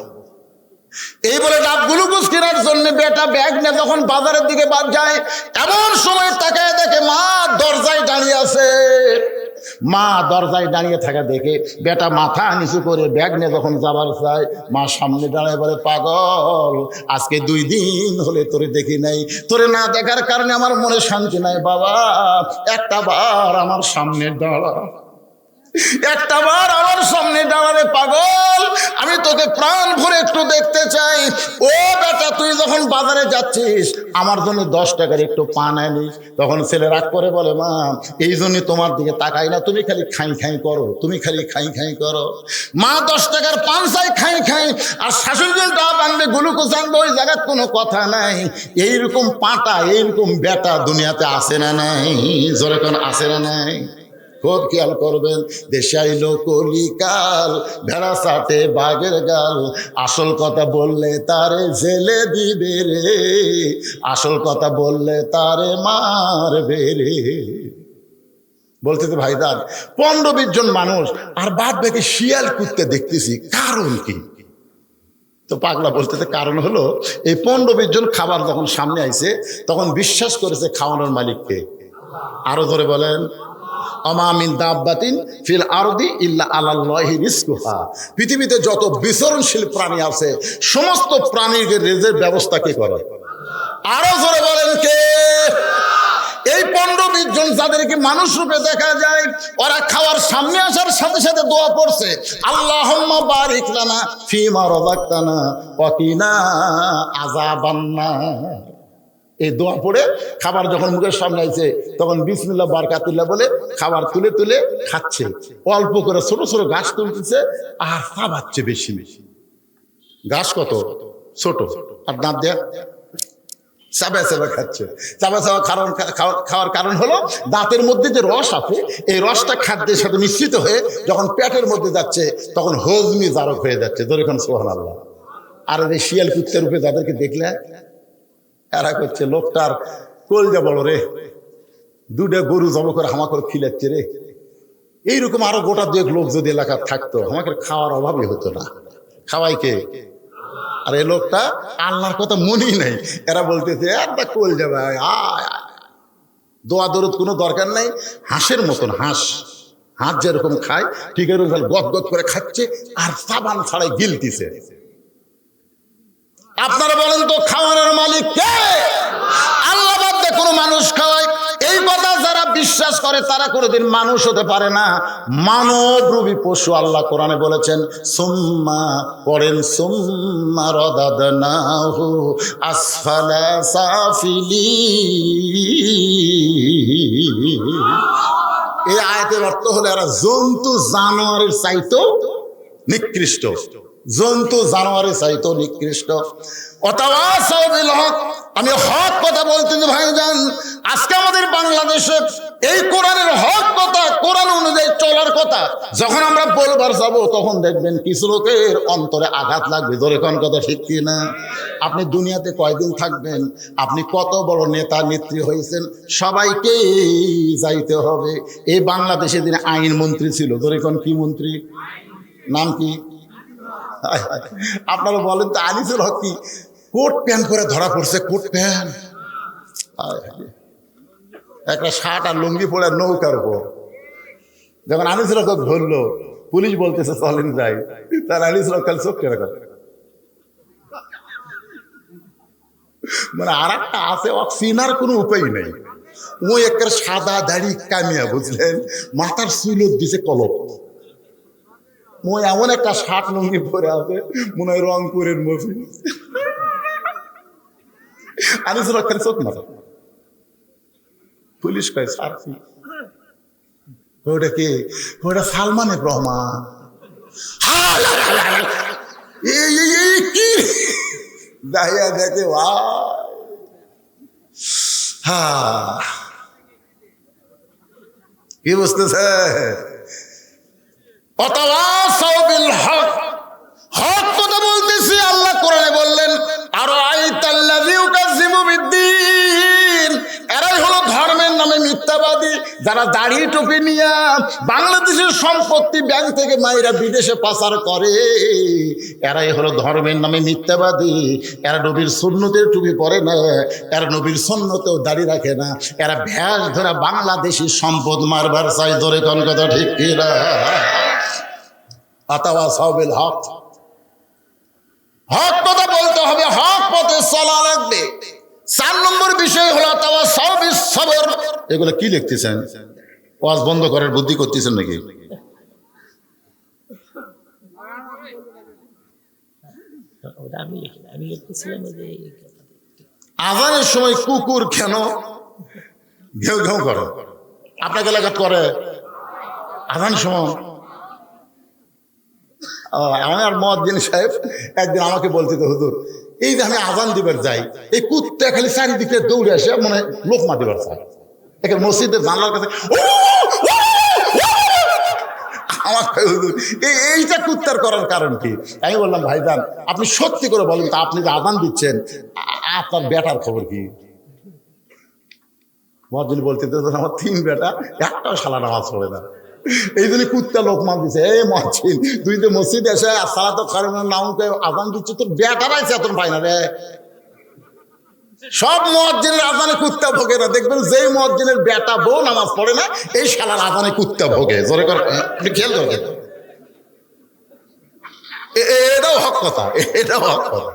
এই বলে ডাব গ্লুকোজ কেনার জন্য বেটা ব্যাগ নিয়ে যখন বাজারের দিকে বাদ যায়, এমন সময় তাকায় দেখে মা দরজায় দাঁড়িয়ে আছে। মা দরজায় দাঁড়িয়ে থাকা দেখে বেটা মাথা নিচু করে ব্যাগ নিয়ে যখন যাবার চায়, মা সামনে দাঁড়ায় বলে, পাগল আজকে 2 দিন হলে তোরে দেখি নাই, তোরে না দেখার কারণে আমার মনে শান্তি নাই। বাবা একটা বার আমার সামনে দাঁড়া, একটা বার আমার সামনে দাঁড়ালে পাগল, আমি তোকে প্রাণ ভরে একটু দেখতে চাই। ও বেটা তুই যখন বাজারে যাচ্ছিস আমার জন্য 10 টাকার একটু পান আনিস। তখন ছেলে রাগ করে বলে, মা এই জন্য তোমার দিকে তাকাই না, তুমি খালি খাই খাই করো, তুমি খালি খাই খাই করো। মা 10 টাকার পান চাই খাই খাই, আর শাশুড়ি ডাব আনবে গ্লুকোজ আনবে, ওই জায়গার কোনো কথা নাই। এইরকম পাটা এইরকম বেটা দুনিয়াতে আসে না নাই? জোরে কোন আসে না নাই? খুব খেয়াল করবেন। দেশে আইলো কলিকাল, ভেড়া চাটে বাঘের গাল, আসল কথা বললে তারে জেলে দিবে রে, আসল কথা বললে তারে মারবে রে। বলতেছে ভাইদার 15-20 জন মানুষ আর বাদ বাকি শিয়াল কুত্তে দেখতেছি, কারণ কি? তো পাগলা বলতেছে কারণ হলো এই 15-20 জন খাবার যখন সামনে আইছে তখন বিশ্বাস করেছে খাওয়ানোর মালিককে। আরো ধরে বলেন, আমিন দাব্বাতিন ফিল আরদি ইল্লা আলাল্লাহি রিজকুহা। পৃথিবীতে যত বিচরণশীল প্রাণী আছে সমস্ত প্রাণীর রিজের ব্যবস্থা কে করে? আরো জোরে বলেন কে? এই 15-20 জন যাদেরকে মানুষ রূপে দেখা যায়, ওরা খাওয়ার সামনে আসার সাথে সাথে দোয়া পড়ছে, আল্লাহুম্মা বারিক লানা ফিমা রাযাকতানা ওয়া কিনা আযাবান্নার। এই দোয়া পড়ে খাবার যখন মুখের সামনে আইছে তখন বিসমিল্লাহ বারাকাতুল্লাহ বলে খাবার তুলে তুলে খাচ্ছে। অল্প করে ছোট ছোট গাছ তুলতেছে আর খাওয়াচ্ছে বেশি বেশি। গাছ কত ছোট আর দাঁত দেয়া চাবা চাবা খাচ্ছে। চাবা চাবা খাওয়ার কারণ হলো দাঁতের মধ্যে যে রস আছে এই রসটা খাদ্যের সাথে মিশ্রিত হয়ে যখন পেটের মধ্যে যাচ্ছে তখন হজমি জারক হয়ে যাচ্ছে। যেরকম সুবহানাল্লাহ। আর এই শিয়াল কুত্তের রূপে যাদেরকে দেখলে এরা করছে, লোকটার কলজা বড় রে, 2টা গরু জব করে হামা করে খিলাচ্ছে রে। এইরকম আরো গোটা 2 লোক যদি এলাকার থাকতো আমাকে খাওয়ার অভাবই হতো না। খাওয়াই কে? আর এই লোকটা আল্লাহর কথা মনেই নাই। এরা বলতেছে একটা কলজা ভাই, দোয়া দরদ কোনো দরকার নাই। হাঁসের মতন হাঁস যেরকম খায় ঠিক এরকম গদ গদ করে খাচ্ছে আর সাবান ছাড়াই গিলতিছে। আপনারা বলেন তো খাওয়ানোর মালিক কে? আল্লাহ বাদ দিয়ে কোনো মানুষ খাওয়ায়? এই কথা যারা বিশ্বাস করে তারা কোনোদিন মানুষ হতে পারে না, মানবরূপী পশু। আল্লাহ কোরআনে বলেছেন সুম্মা, পড়েন সুম্মা রাদাদনাহু আসফালা সাফিলিন। এই আয়াতের অর্থ হলো এরা জন্তু জানোয়ারের চাইতেও নিকৃষ্ট, জন্তু জানোয়ারের চাইতেও নিকৃষ্ট। ওয়াতাওয়াসাউ বিল হক। আমি হক কথা বলতেছি ভাইজান। আজকে আমাদের বাংলাদেশে এই কোরআনের হক কথা, কোরআন অনুযায়ী চলার কথা যখন আমরা বলবার যাব তখন দেখবেন কিছু লোকের অন্তরে আঘাত লাগবে। ধরে কোন কথা ঠিক কি না? আপনি দুনিয়াতে কয়দিন থাকবেন? আপনি কত বড় নেতা নেত্রী হয়েছেন, সবাইকে যাইতে হবে। এই বাংলাদেশে দিনে আইন মন্ত্রী ছিল, ধরে কোন কি মন্ত্রী? নাম কি? আপনারা বলেন তো আনিসুল হক কি কোট প্যান্ট পরে ধরা পড়ছে? কোট প্যান্ট, একটা শার্ট আর লুঙ্গি পরে নৌকার উপর। যখন আনিসুল হক ধরলো পুলিশ বলতেছে চলেন যাই, তার আনিসুল হক চোখ টেরা করে। মানে আর একটা আছে চিনার কোনো উপায় নেই। ওই একটা সাদা দাড়ি কামিয়া, বুঝলেন, মাথার চুল দিছে কলপ। এমন একটা শার্ট লুঙ্গি পরে আছে মনে হয় রংপুরের মফিজ। আনিসুল হক খালি চোখ মারা। পুলিশ কয় স্যার কি ওটা কি? ওটা সালমানের রহমান। কি দাহিয়া দেখে ভাই, কি বুঝতেছে? ওয়াতাওয়াসাউ বিল হক, হক কথা বলতেছি। আল্লাহ কোরআনে বললেন আরো আইতাল্লাযী ইউকাযযিবু বিদ্দীন, এরাই হলো ধর্মের নামে মিথ্যাবাদী, যারা দাড়ি টুপি নিয়ে বাংলাদেশের সম্পত্তি ব্যাংক থেকে মাইরা বিদেশে পাচার করে। এরাই হলো ধর্মের নামে মিথ্যাবাদী। এরা নবীর সুন্নতের টুপি পরে না, এরা নবীর সুন্নতেও দাড়ি রাখে না। এরা ভ্যাস ধরে বাংলাদেশি সম্পদ মারবার চাই। ধরে কোন কথা ঠিক কিনা? ওয়াতাওয়াসাউ বিল হক, হক কথা বলতে হবে, হক পথে চলা লাগবে। 4 নম্বর বিষয় হলো ওয়াতাওয়াসাউ বিস সবর। এগুলো কি লিখতেছেন? ওয়াজ বন্ধ করার বুদ্ধি করতেছেন নাকি? আজানের সময় কুকুর কেন ঘেউ ঘেউ করে? আপনাকে এলাকা করে আজানের সময়? আমার মুয়াজ্জিন সাহেব একদিন আমাকে বলতে তো, হুজুর এই যে আমি আজান দিবার যাই, এই কুত্তা খালি চারিদিকে দৌড়ে আসে, মানে লোকমা দিবার চাই। এখানে মসজিদের জানলার কাছে আমার হুজুর এইটা কুত্তার করার কারণ কি? আমি বললাম ভাইজান আপনি সত্যি করে বলেন তো, আপনি যে আজান দিচ্ছেন আপনার বেটার খবর কি? মুয়াজ্জিন বলতে আমার 3 বেটা, একটাও শালা নামাজ পড়ে না, এই জন্য কুত্তা লোকমান দিছে। এই মুয়াজ্জিন তুই তো মসজিদে এসে সালাত খারিমের নামকে আজান দিচ্ছে, তোর বেটারাই চেতন পায় না রে। সব মুয়াজ্জিনের আজানে কুত্তা ভোগে না, দেখবেন যেই মুয়াজ্জিনের বেটা বউ নামাজ পড়ে না, এই শালার আজানে কুত্তা ভোগে। জোরে করে আপনি খেয়াল করেন, এটাও হক কথা, এটাও হক কথা।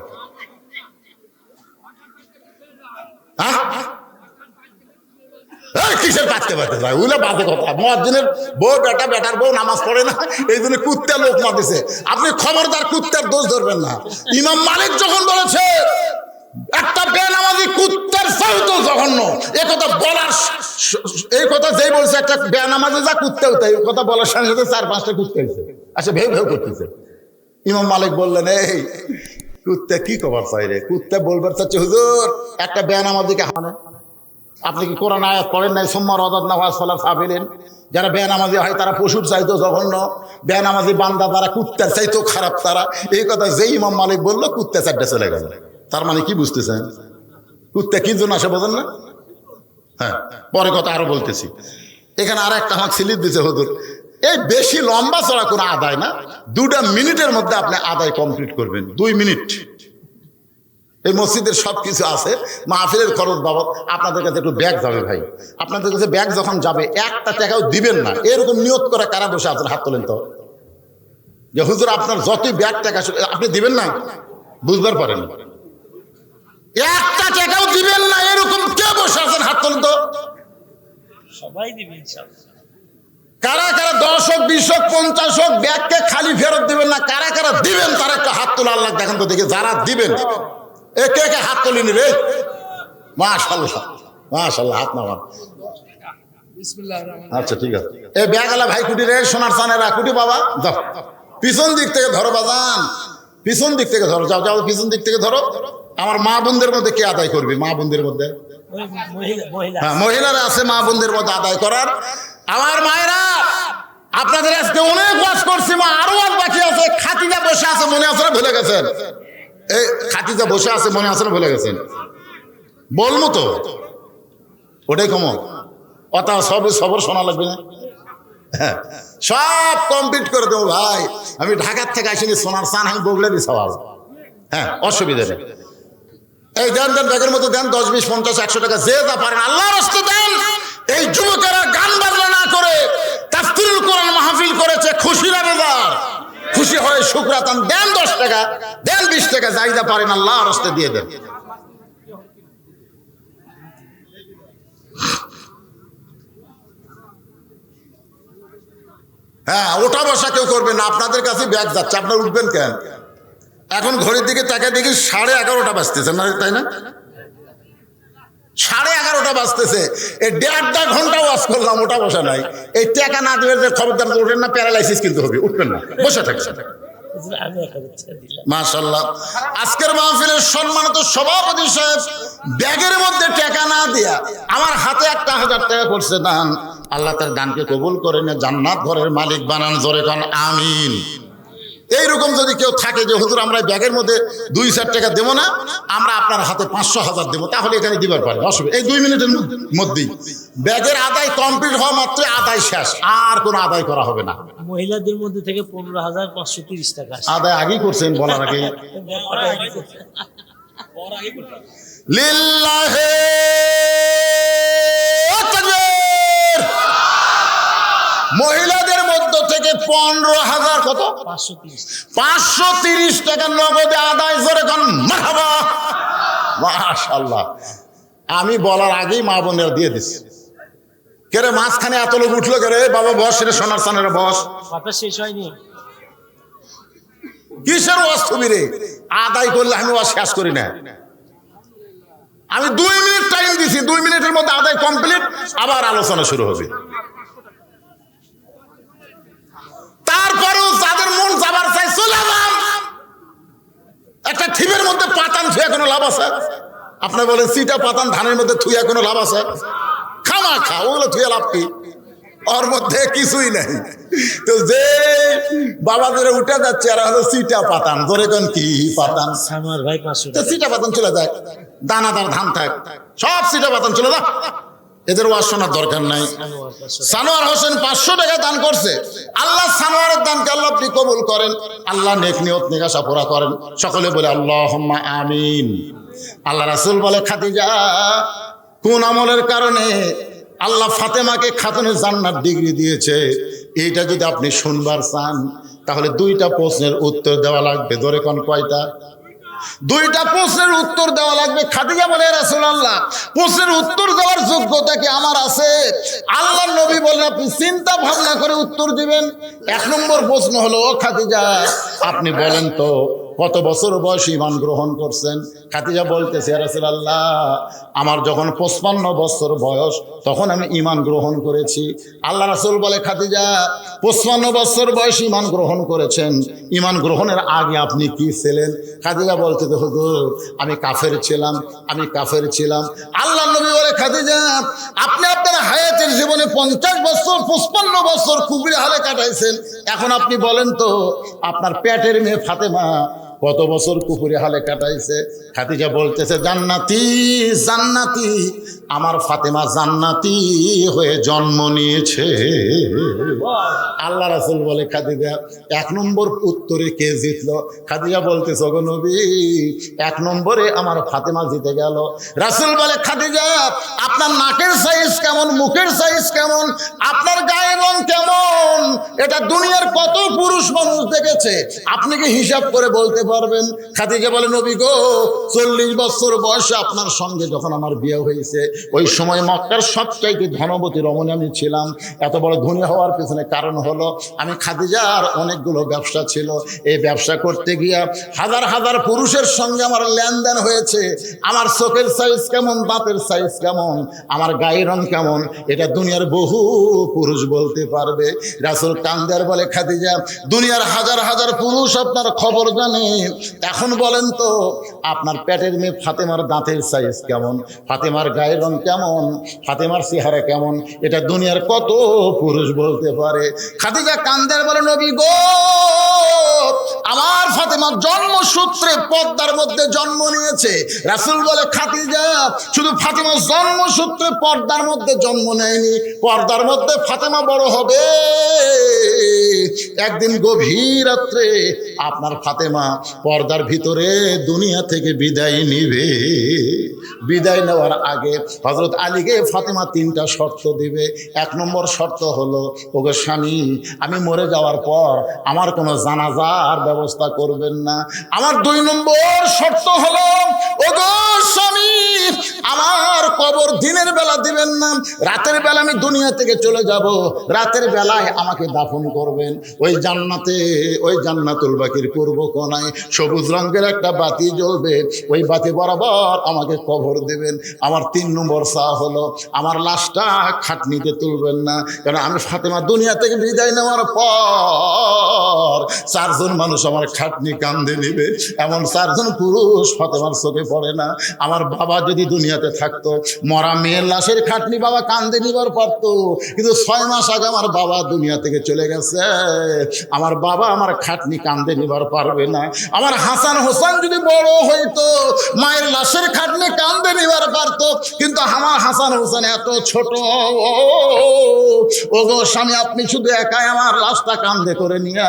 কিসের বাঁচতে পারতে যায়? ওগুলো বাজে কথা। মুয়াজ্জিনের বউ বেটা, বেটার বউ নামাজ পড়ে না, এই জন্য কুত্তা লোকমা দিছে। আপনি খবরদার কুত্তার দোষ ধরবেন না। ইমাম মালিক যখন বলেছে একটা বেনামাজি কুত্তার চাইতো জঘন্য, এ কথা বলার, এই কথা যেই বলছে একটা বেনামাজি যা কুত্তাও তাই, কথা বলার সাথে সাথে 4-5টা কুত্তা হয়েছে, আচ্ছা ভেউ ভেউ করতেছে। ইমাম মালিক বললেন এই কুত্তা কি খবর চাই রে? কুত্তা বলবার চাচ্ছে হুজুর একটা বেনামাজিকে হানে। আপনি কি কোরআন আয়াত পড়েন নাই? সুম্মা রাদাদনাহু আসফালা সাফিলিন, যারা বেনামাজি হয় তারা পশুর চাইতো জঘন্য, বেনামাজি বান্দা তারা কুত্তার চাইতো খারাপ তারা। এই কথা যেই ইমাম মালিক বললো কুত্তা 4টা চলে গেল। তার মানে কি বুঝতেছেন? কুত্তা কি জন্য আসে বোঝেন না? হ্যাঁ, পরে কথা আরো বলতেছি। এখানে আর একটা আমার স্লিপ দিছে হুজুর, এই বেশি লম্বা চড়া কোনো আদায় না, 2টা মিনিটের মধ্যে আপনি আদায় কমপ্লিট করবেন। 2 মিনিট। এই মসজিদের সব কিছু আছে, মাহফিলের খরচ বাবদ আপনাদের কাছে একটু ব্যাগ যাবে ভাই। আপনাদের কাছে ব্যাগ যখন যাবে 1টা টাকাও দিবেন না, এরকম নিয়ত করে কারা বসে আছেন? হাত তোলেন তো, যে হুজুর আপনার যতই ব্যাগ টাকা আপনি দিবেন না, বুঝবার পারেন 1টা টাকাও দিবেন না, এরকম কে বসে আছেন? হাত তোলেন তো। সবাই দিবেন ইনশাআল্লাহ। কারা কারা 10 হোক 20 হোক 50 হোক ব্যাগকে খালি ফেরত দিবেন না, কারা কারা দিবেন তারা একটা হাত তোলা। আল্লাহ দেখেন তো দেখি যারা দিবেন, এ কে কে হাত তোলেনি রে? মাশাআল্লাহ মাশাআল্লাহ, হাত নামান। আচ্ছা ঠিক আছে। এই ব্যাগওয়ালা ভাই কুটি রে, সোনার চানেরা কুটি বাবা, যাও পিছন দিক থেকে ধরো বাজান, পিছন দিক থেকে ধরো, যাও যাও পিছন দিক থেকে ধরো। আমার মা বোনদের মধ্যে কে আদায় করবে? মা বোনদের মধ্যে, হ্যাঁ মহিলারা আছে মা বোনদের মধ্যে আদায় করার। আমার মায়েরা আপনাদের আজকে অনেক ওয়াজ করছি, মা আরো ওয়াজ বাকি আছে। খাতিজা বসে আছে, মনে আছে না ভুলে গেছেন? এই খাতিজা বসে আছে, মনে আছে না ভুলে গেছেন? বলবো তো, ওটাই কমো। অতা সব সবর শোনা লাগবে না, হ্যাঁ সব কমপ্লিট করে দেবো ভাই। আমি ঢাকার থেকে আসিনি, সোনার চান আমি বগলে দিই সবাই, হ্যাঁ অসুবিধা নেই। এই দেন দেন, ব্যাগের মতো দেন, 10, 20, 50, 100 টাকা যে যা পারেন আল্লাহর রাস্তায় দেন। এই যুবকেরা গান বাজনা না করে তাফসীরুল কোরআন মাহফিল করেছে, খুশির আবেদন, খুশি হয়ে শুকরাতান দেন। 10 টাকা দেন, 20 টাকা যাই যা পারেন আল্লাহর রাস্তায় দিয়ে দেন। হ্যাঁ ওটা বসা কেউ করবেন না, আপনাদের কাছে ব্যাগ যাচ্ছে, আপনার উঠবেন কেন? এখন ঘড়ির দিকে তাকায় দেখি 11:30 বাজতেছে না, তাই না? 11:30 বাজতেছে, এই 1.5 ঘন্টা ওয়াজ করলাম, ওটা বসা নাই। এই টাকা না দিবেন যে খবরদার ওঠেন না, প্যারালাইসিস কিন্তু হবে, উঠবেন না, বসে থাকছেন। মাশাআল্লাহ, আজকের মাহফিলের সম্মানিত সভাপতি সাহেব ব্যাগের মধ্যে টাকা না দিয়া আমার হাতে 1,000 টাকা করছে দান। আল্লাহ তার দানকে কবুল করেন, জান্নাত ঘরের মালিক বানান, জোরে কোন আমিন। এইরকম যদি কেউ থাকে যে হুজুর আমরা ব্যাগের মধ্যে 2-4 টাকা দেবো না, আমরা আপনার হাতে 500,000 দেবো, তাহলে এখানে দিবার পারে, অসুবিধা। এই 2 মিনিটের মধ্যেই ব্যাগের আদায় কমপ্লিট হওয়া মাত্র আদায় শেষ, আর কোনো আদায় করা হবে না। মহিলাদের মধ্যে থেকে 15,530 টাকা আদায় আগেই করছেন বলার আগে। লিল্লাহে তাকবীর। মহিলাদের মধ্য থেকে 15,000 কত 530 টাকা নগদে আদায়, জোরে কোন মারহাবা। মাশাআল্লাহ, আমি বলার আগেই মা বোনেরা দিয়ে দিচ্ছে। কেরে মাঝখানে এত লোক উঠলো কেরে, বাবা বস, রে সোনার সানের বস, কথা শেষ হয়নি। কিসের ওয়াজ তুমি রে? আদায় করলে আমি ওয়াজ শেষ করি না। আমি 2 মিনিট টাইম দিছি, 2 মিনিটের মধ্যে আদায় কমপ্লিট, আবার আলোচনা শুরু হবে। তারপরেও যাদের মন যাবার চাই চলে যান। একটা থিমের মধ্যে পাতান থুয়া কোনো লাভ আছে? আপনি বলেন সিটা পাতান ধানের মধ্যে থুয়া কোনো লাভ আছে? খামা খা, ওগুলো থুয়া লাভ কি? ওর মধ্যে কিছুই নাই। তো যে বাবাদের উঠে যাচ্ছে আর হলো সিটা পাতান, ধরে কোন কি পাতান, সানোয়ার ভাই 500 তো সিটা পাতান চলে যায়, দানাদার ধান থাক, সব সিটা পাতান চলে যা, এদের ওয়াজ শোনার দরকার নাই। সানোয়ার হোসেন 500 টাকা দান করছে। আল্লাহ সানোয়ারের দানকে আল্লাহ আপনি কবুল করেন, আল্লাহ নেক নিয়ত নেক আশা পুরা করেন। সকলে বলে আল্লাহুম্মা আমিন। আল্লাহ রাসূল বলে, খাদিজা কোন আমলের কারণে আল্লাহ ফাতেমাকে খাতুনে জান্নাত ডিগ্রি দিয়েছে, এইটা যদি আপনি শুনবার চান তাহলে 2টা প্রশ্নের উত্তর দেওয়া লাগবে। ধরে কোন কয়টা? 2টা প্রশ্নের উত্তর দেওয়া লাগবে। খাদিজা বলে, রাসূলুল্লাহ প্রশ্নের উত্তর দেওয়ার যোগ্যতা কি আমার আছে? আল্লাহর নবী বলেন, আপনি চিন্তা ভাবনা করে উত্তর দিবেন। 1 নম্বর প্রশ্ন হলো, ও খাদিজা আপনি বলেন তো কত বছর বয়সে ঈমান গ্রহণ করছেন? খাদিজা বলতেছে, রাসূলুল্লাহ আমার যখন 55 বছর বয়স তখন আমি ঈমান গ্রহণ করেছি। আল্লাহ রাসূল বলে, খাদিজা 55 বছর বয়সে ঈমান গ্রহণ করেছেন, ঈমান গ্রহণের আগে আপনি কি ছিলেন? খাদিজা বলতে, হুজুর আমি কাফের ছিলাম, আমি কাফের ছিলাম। আল্লাহ নবী বলে, খাদিজা আপনি আপনার হায়াতের জীবনে 50 বছর 55 বছর কুবরি হালে কাটাইছেন, এখন আপনি বলেন তো আপনার পেটের মেয়ে ফাতেমা কত বছর কুকুরে হালে কাটাইছে? খাদিজা বলতেছে, জান্নাতি জান্নাতি, আমার ফাতেমা জান্নাতি হয়ে জন্ম নিয়েছে। আল্লাহ রাসূল বলে, খাদিজা 1 নম্বর উত্তরে কে জিতলো? খাদিজা বলতেছে, ওগো নবী 1 নম্বরে আমার ফাতেমা জিতে গেল। রাসূল বলে, খাদিজা আপনার নাকের সাইজ কেমন, মুখের সাইজ কেমন, আপনার গায়ের রং কেমন, এটা দুনিয়ার কত পুরুষ মানুষ দেখেছে, আপনি কি হিসাব করে বলতে পারবেন? খাদিজা বলে, নবী গো 40 বছর বয়সে আপনার সঙ্গে যখন আমার বিয়ে হয়েছে, ওই সময় মক্কার সবচাইতে ধনবতী রমণী আমি ছিলাম। এত বড় ধনী হওয়ার পেছনে কারণ হলো আমি খাদিজার অনেকগুলো ব্যবসা ছিল, এই ব্যবসা করতে গিয়া হাজার হাজার পুরুষের সঙ্গে আমার লেনদেন হয়েছে। আমার চোখের সাইজ কেমন, দাঁতের সাইজ কেমন, আমার গায়ের রং কেমন, এটা দুনিয়ার বহু পুরুষ বলতে পারবে। রাসূল কান্দার বলে, খাদিজা দুনিয়ার হাজার হাজার পুরুষ আপনার খবর জানে, এখন বলেন তো আপনার পেটের মেয়ে ফাতেমার দাঁতের সাইজ কেমন, ফাতেমার গায়ের রং কেমন, ফাতেমার চেহারা কেমন, এটা দুনিয়ার কত পুরুষ বলতে পারে। খাদিজা কান্দের বলে, নবী গো আমার ফাতেমা জন্মসূত্রে পর্দার মধ্যে জন্ম নিয়েছে। রাসূল বলে, খাদিজা শুধু ফাতেমা জন্মসূত্রে পর্দার মধ্যে জন্ম নেয়নি, পর্দার মধ্যে ফাতেমা বড় হবে। একদিন গভীর রাত্রে আপনার ফাতেমা পর্দার ভিতরে দুনিয়া থেকে বিদায় নিবে। বিদায় নেওয়ার আগে হযরত আলীকে ফাতেমা 3টা শর্ত দিবে। 1 নম্বর শর্ত হলো, ওগো স্বামী আমি মরে যাওয়ার পর আমার কোনো জানাজার ব্যবস্থা করবেন না। আমার 2 নম্বর শর্ত হলো, ওগো স্বামী আমার কবর দিনের বেলা দিবেন না, রাতের বেলা আমি দুনিয়া থেকে চলে যাব, রাতের বেলায় আমাকে দাফন করবেন ওই জান্নাতে, ওই জান্নাতুল বাকির পূর্ব কোণায় সবুজ রঙের একটা বাতি জ্বলবে, ওই বাতি বরাবর আমাকে কবর দেবেন। আমার 3 নম্বর চাওয়া হলো আমার লাশটা খাটনিতে তুলবেন না, কারণ আমি ফাতেমা দুনিয়া থেকে বিদায় নেওয়ার পর 4 জন মানুষ আমার খাটনি কান্দে নেবে, এমন 4 জন পুরুষ ফাতেমার চোখে পড়ে না। আমার বাবা যদি দুনিয়াতে থাকতো, মরা মেয়ের লাশের খাটনি বাবা কান্দে নিবার পারতো, কিন্তু 6 মাস আগে আমার বাবা দুনিয়া থেকে চলে গেছে, আমার বাবা আমার খাটনি কান্দে নিবার পারবে না। আমার হাসান হোসেন যদি বড় হইতো, মায়ের লাশের খাটনি কান্দে নিবার পারতো, কিন্তু আমার হাসান হোসেন এত ছোট। ও গো স্বামী, আপনি শুধু একাই আমার লাশটা কান্দে করে নিয়া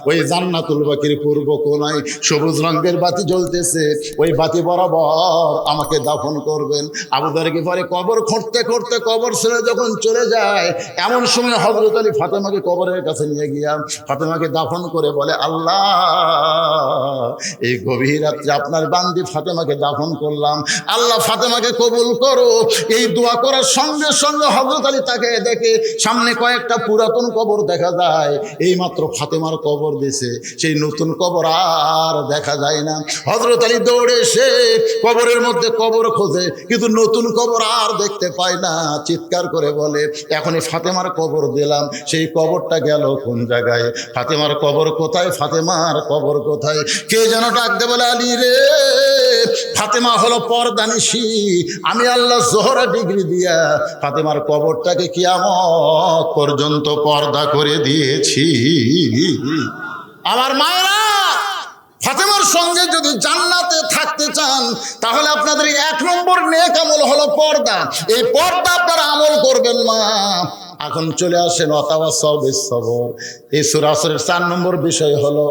ওই জান্নাতুল বাকির পূর্ব কোণায় সবুজ রঙের বাতি জ্বলতেছে, ওই বাতি বরাবর আমাকে দাফন করবেন। আবু যর গিফারি কবর খুঁড়তে খুঁড়তে কবর ছেড়ে যখন চলে যায়, এমন সময় হযরত আলী ফাতেমাকে কবরের কাছে নিয়ে গিয়া ফাতেমাকে দাফন করে বলে, আল্লাহ, এই গভীর রাত্রে আপনার বান্দি ফাতেমাকে দাফন করলাম, আল্লাহ ফাতেমাকে কবুল করো। এই দোয়া করার সঙ্গে সঙ্গে হযরত আলী তাকে দেখে সামনে কয়েকটা পুরাতন কবর দেখা যায়, এই মাত্র ফাতেমার কবর দিছে, সেই নতুন কবর আর দেখা যায় না। হযরত আলী দৌড়ে এসে কবরের মধ্যে কবর খোঁজে, কিন্তু নতুন কবর আর দেখতে পায় না। চিৎকার করে বলে, এখনই ফাতেমার কবর দিলাম, সেই কবরটা গেল কোন জায়গায়? ফাতেমার কবর কোথায়? ফাতেমার কবর কোথায়? কে যেন ডাক দে বলে, আলী রে, ফাতেমা হলো পর্দানিশী, আমি আল্লাহ জোহরা ডিগ্রি দিয়া ফাতেমার কবরটাকে কিয়ামত পর্যন্ত পর্দা করে দিয়েছি। আমার মায়েরা, ফাতেমার সঙ্গে যদি জান্নাতে থাকতে চান, তাহলে আপনাদের 1 নম্বর নেক আমল হলো পর্দা। এই পর্দা আপনারা আমল করবেন মা। এখন চলে আসেন ওয়াতাওয়াসাউ বিস-সবর। এই সূরা আসরের 4 নম্বর বিষয় হলো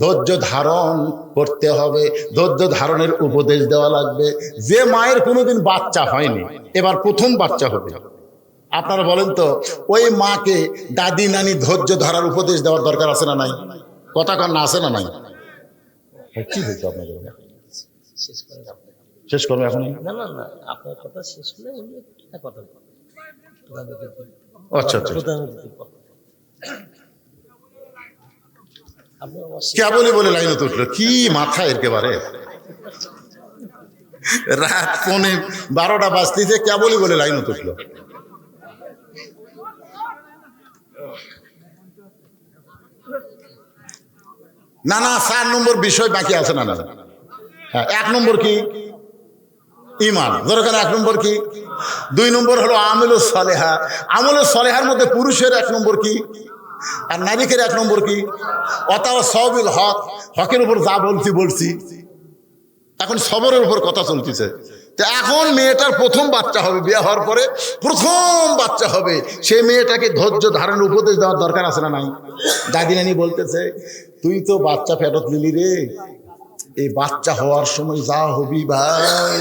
ধৈর্য ধারণ করতে হবে, ধৈর্য ধারণের উপদেশ দেওয়া লাগবে। যে মায়ের কোনোদিন বাচ্চা হয়নি, এবার প্রথম বাচ্চা হবে, আপনারা বলেন তো, ওই মাকে দাদি নানি ধৈর্য ধরার উপদেশ দেওয়ার দরকার আছে না নাই? কথা কন না, আছে না নাই? কি হয়েছে আপনাদের? শেষ করে আপনি। শেষ করবো এখন? না না না, আপনার কথা শেষ হলে উনি একটা কথা বলবেন। আচ্ছা আচ্ছা, প্রধান অতিথির কথা। আপনি অবশ্যই কেবলই বলে লাইনে উঠলো, কি মাথা একেবারে। রাত 12টা বাজতেছে, কেবলই বলে লাইনে উঠলো। না না, 4 নম্বর বিষয় বাকি আছে। না না, হ্যাঁ, 1 নম্বর কি? ঈমান। দরকার 1 নম্বর কি? 2 নম্বর হলো আমলুস সালেহা। আমলুস সালেহার মধ্যে পুরুষের 1 নম্বর কি, আর নারীদের 1 নম্বর কি? ওয়াতাওয়াসাউ বিল হক। হকের উপর যা বলছি। এখন সবরের উপর কথা চলতেছে। তো এখন মেয়েটার প্রথম বাচ্চা হবে, বিয়ে হওয়ার পরে প্রথম বাচ্চা হবে, সেই মেয়েটাকে ধৈর্য ধারণের উপদেশ দেওয়ার দরকার আছে না নাই? দাদি নানি বলতেছে, তুই তো বাচ্চা ফেরত নিলি রে, এই বাচ্চা হওয়ার সময় যা হবি ভাই,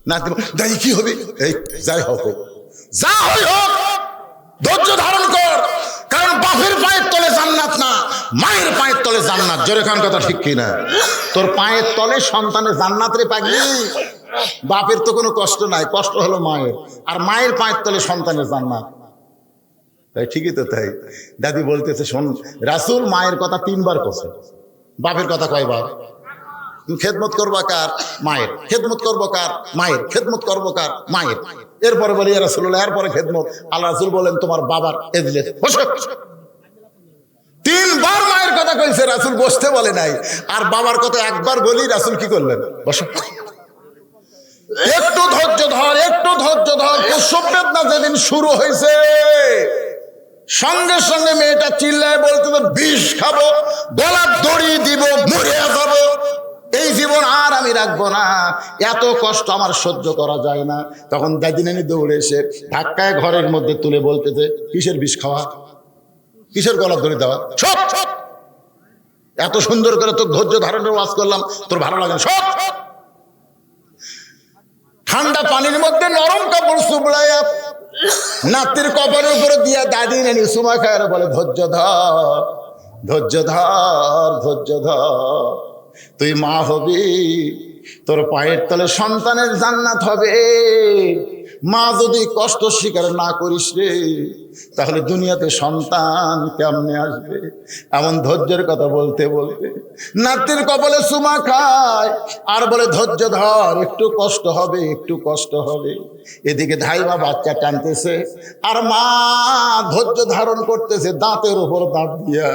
না দাদি কি হবে, এই যাই হোক, যা হই হোক, ধৈর্য ধারণ কর। কারণ বাপের পায়ের তলে জান্নাত না, মায়ের পায়ের তলে জান্নাত। জোরে খান কথা ঠিক কিনা? তোর পায়ের তলে সন্তানের জান্নাত রে পাগলি। বাপের তো কোনো কষ্ট নাই, কষ্ট হলো মায়ের, আর মায়ের পায়ের তলে সন্তানের জান্নাত। তাই ঠিকই তো তাই। দাদি বলতেছে, শোন, রাসূল মায়ের কথা 3 বার কইছে, বাপের কথা কয়বার? তুমি খেদমত করবা কার? মায়ের। খেদমত করবো কার? মায়ের। খেদমত করবো কার? মায়ের। এরপরে বলি, ইয়া রাসূলুল্লাহ, এরপরে খেদমত। আল্লাহ রাসূল বলেন, তোমার বাবার এজলেস বসো। 3 বার মায়ের কথা কইছে, রাসূল বসতে বলে নাই। আর বাবার কথা 1 বার বলি, রাসূল কি করলেন? বসো। একটু ধৈর্য ধর, একটু ধৈর্য ধর। প্রসব বেদনা যেদিন শুরু হয়েছে, সঙ্গে সঙ্গে মেয়েটা চিল্লায় বলতে, বিষ খাবো, গলার দড়ি দিব, মরে যাবো, এই জীবন আর আমি রাখবো না, এত কষ্ট আমার সহ্য করা যায় না। তখন দাদি নানি দৌড়ে এসে ধাক্কায় ঘরের মধ্যে তুলে বলতেছে, কিসের বিষ খাওয়া, কিসের গলার দড়ি দেওয়া, সব সব, এত সুন্দর করে তোর ধৈর্য ধারণের ওয়াজ করলাম, তোর ভালো লাগে না, সব। ঠান্ডা পানির মধ্যে নরম কাপড় সুবড়াইয়া নাতির কপালের উপরে দিয়া দাদি নানি সুমা খায় বলে, ধৈর্য ধর, ধৈর্য ধর, ধৈর্য ধর, তুই মা হবি, তোর পায়ের তলে সন্তানের জান্নাত হবে। মা যদি কষ্ট স্বীকার না করিস রে, তাহলে দুনিয়াতে সন্তান কেমনে আসবে? এমন ধৈর্যের কথা বলতে বলতে নাতির কপালে চুমা খায় আর বলে ধৈর্য ধর, একটু কষ্ট হবে, একটু কষ্ট হবে। এদিকে ধাইমা বাচ্চা টানতেছে আর মা ধৈর্য ধারণ করতেছে দাঁতের উপর দাঁত দিয়া।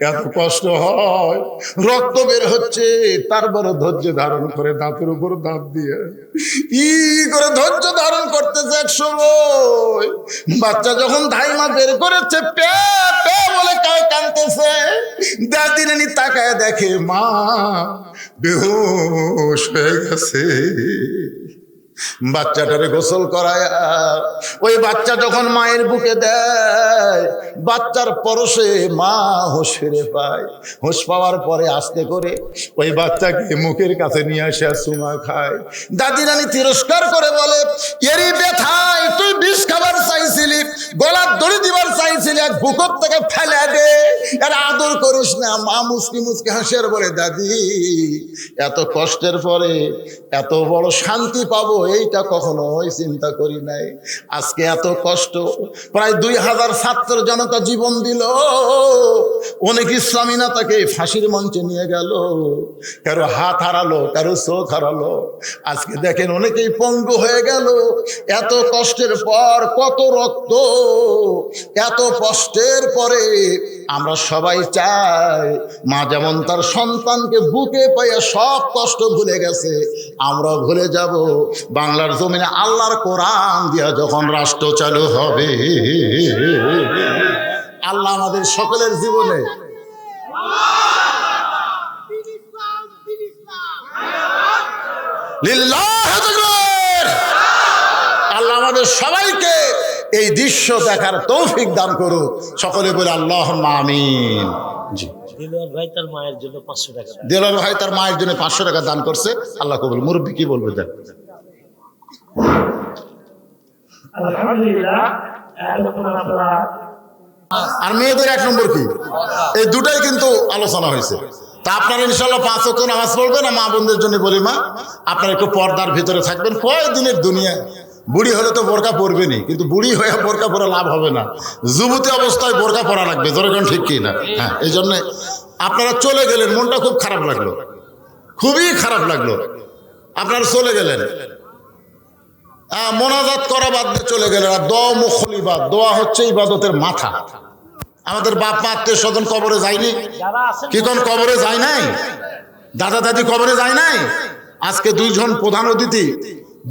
এত কষ্ট হয়, রক্ত বের হচ্ছে, তারপরে ধৈর্য ধারণ করে দাঁতের উপর দাঁত দিয়ে করে ধৈর্য ধারণ করতেছে। এক সময় বাচ্চা যখন ধাইমা বের করেছে, পে পে বলে কাঁদতেছে, দাদি রানী তাকায় দেখে মা বেহুশ হয়ে গেছে। বাচ্চাটারে গোসল করায় ওই বাচ্চা যখন মায়ের বুকে দেয়, বাচ্চার পরশে মা হুঁশ ফিরে পায়। হুঁশ পাওয়ার পরে আস্তে করে ওই বাচ্চাকে মুখের কাছে নিয়ে আসে চুমা খায়। দাদি রানী তিরস্কার করে বলে, এরই ব্যথায় তুই বিষ খাবার চাইছিলি, গলার দড়ি দিবার চাইছিলি, এক বুকর থেকে ফেলে দে, এর আদর করিস না। মা মুসকি মুসকি হাসিয়ার বলে, দাদি এত কষ্টের পরে এত বড় শান্তি পাবো এইটা কখনোই চিন্তা করি নাই। আজকে এত কষ্ট, প্রায় 2000 ছাত্র জনতা জীবন দিল, অনেক ইসলামী নেতাকে ফাঁসির মঞ্চে নিয়ে গেল, কারো হাত হারালো, কারো চোখ হারালো। আজকে দেখেন অনেকেই পঙ্গু হয়ে গেল। এত কষ্টের পর, কত রক্ত, এত কষ্টের পরে আমরা সবাই চাই মা যেমন তার সন্তানকে বুকে পাইয়া সব কষ্ট ভুলে গেছে, আমরাও ভুলে যাব বাংলার জমিনে আল্লাহর কোরআন দিয়া যখন রাষ্ট্র চালু হবে। আল্লাহ আমাদের সকলের জীবনে আল্লাহ আমাদের সবাইকে এই দৃশ্য দেখার তৌফিক দান করুক। সকলে বলে আল্লাহুম্মা আমিন। জি, দিলওয়ার ভাই তার মায়ের জন্য 500 টাকা। দিলওয়ার ভাই তার মায়ের জন্য 500 টাকা দান করছে, আল্লাহ কবুল। মুরব্বি কি বলবে দেন? আলহামদুলিল্লাহ। আর মেয়েদের 1 নম্বর কি? এই দুটাই কিন্তু আলোচনা হয়েছে। তা আপনারা ইনশাল্লাহ 5 ওয়াক্ত নামাজ পড়বেন। মা বোনদের জন্য বলি, মা আপনারা একটু পর্দার ভিতরে থাকবেন। কয়দিনের দুনিয়া, বুড়ি হলে তো বোরকা পরবেনি, কিন্তু বুড়ি হয়ে বোরকা পরা লাভ হবে না, যুবতী অবস্থায় বোরকা পরা লাগবে। ধরে কোন ঠিক কি না? হ্যাঁ, এই জন্যে আপনারা চলে গেলেন, মনটা খুব খারাপ লাগলো, খুবই খারাপ লাগলো। আপনারা চলে গেলেন, মোনাজাত করা বাদ দিয়ে চলে গেলেন। আর দোয়া মুখল ইবাদ, দোয়া হচ্ছে ইবাদতের মাথা। আমাদের বাপ মা আত্মীয় স্বজন কবরে যায়নি, কি কোন কবরে যায় নাই? দাদা দাদি কবরে যায় নাই? আজকে 2 জন প্রধান অতিথি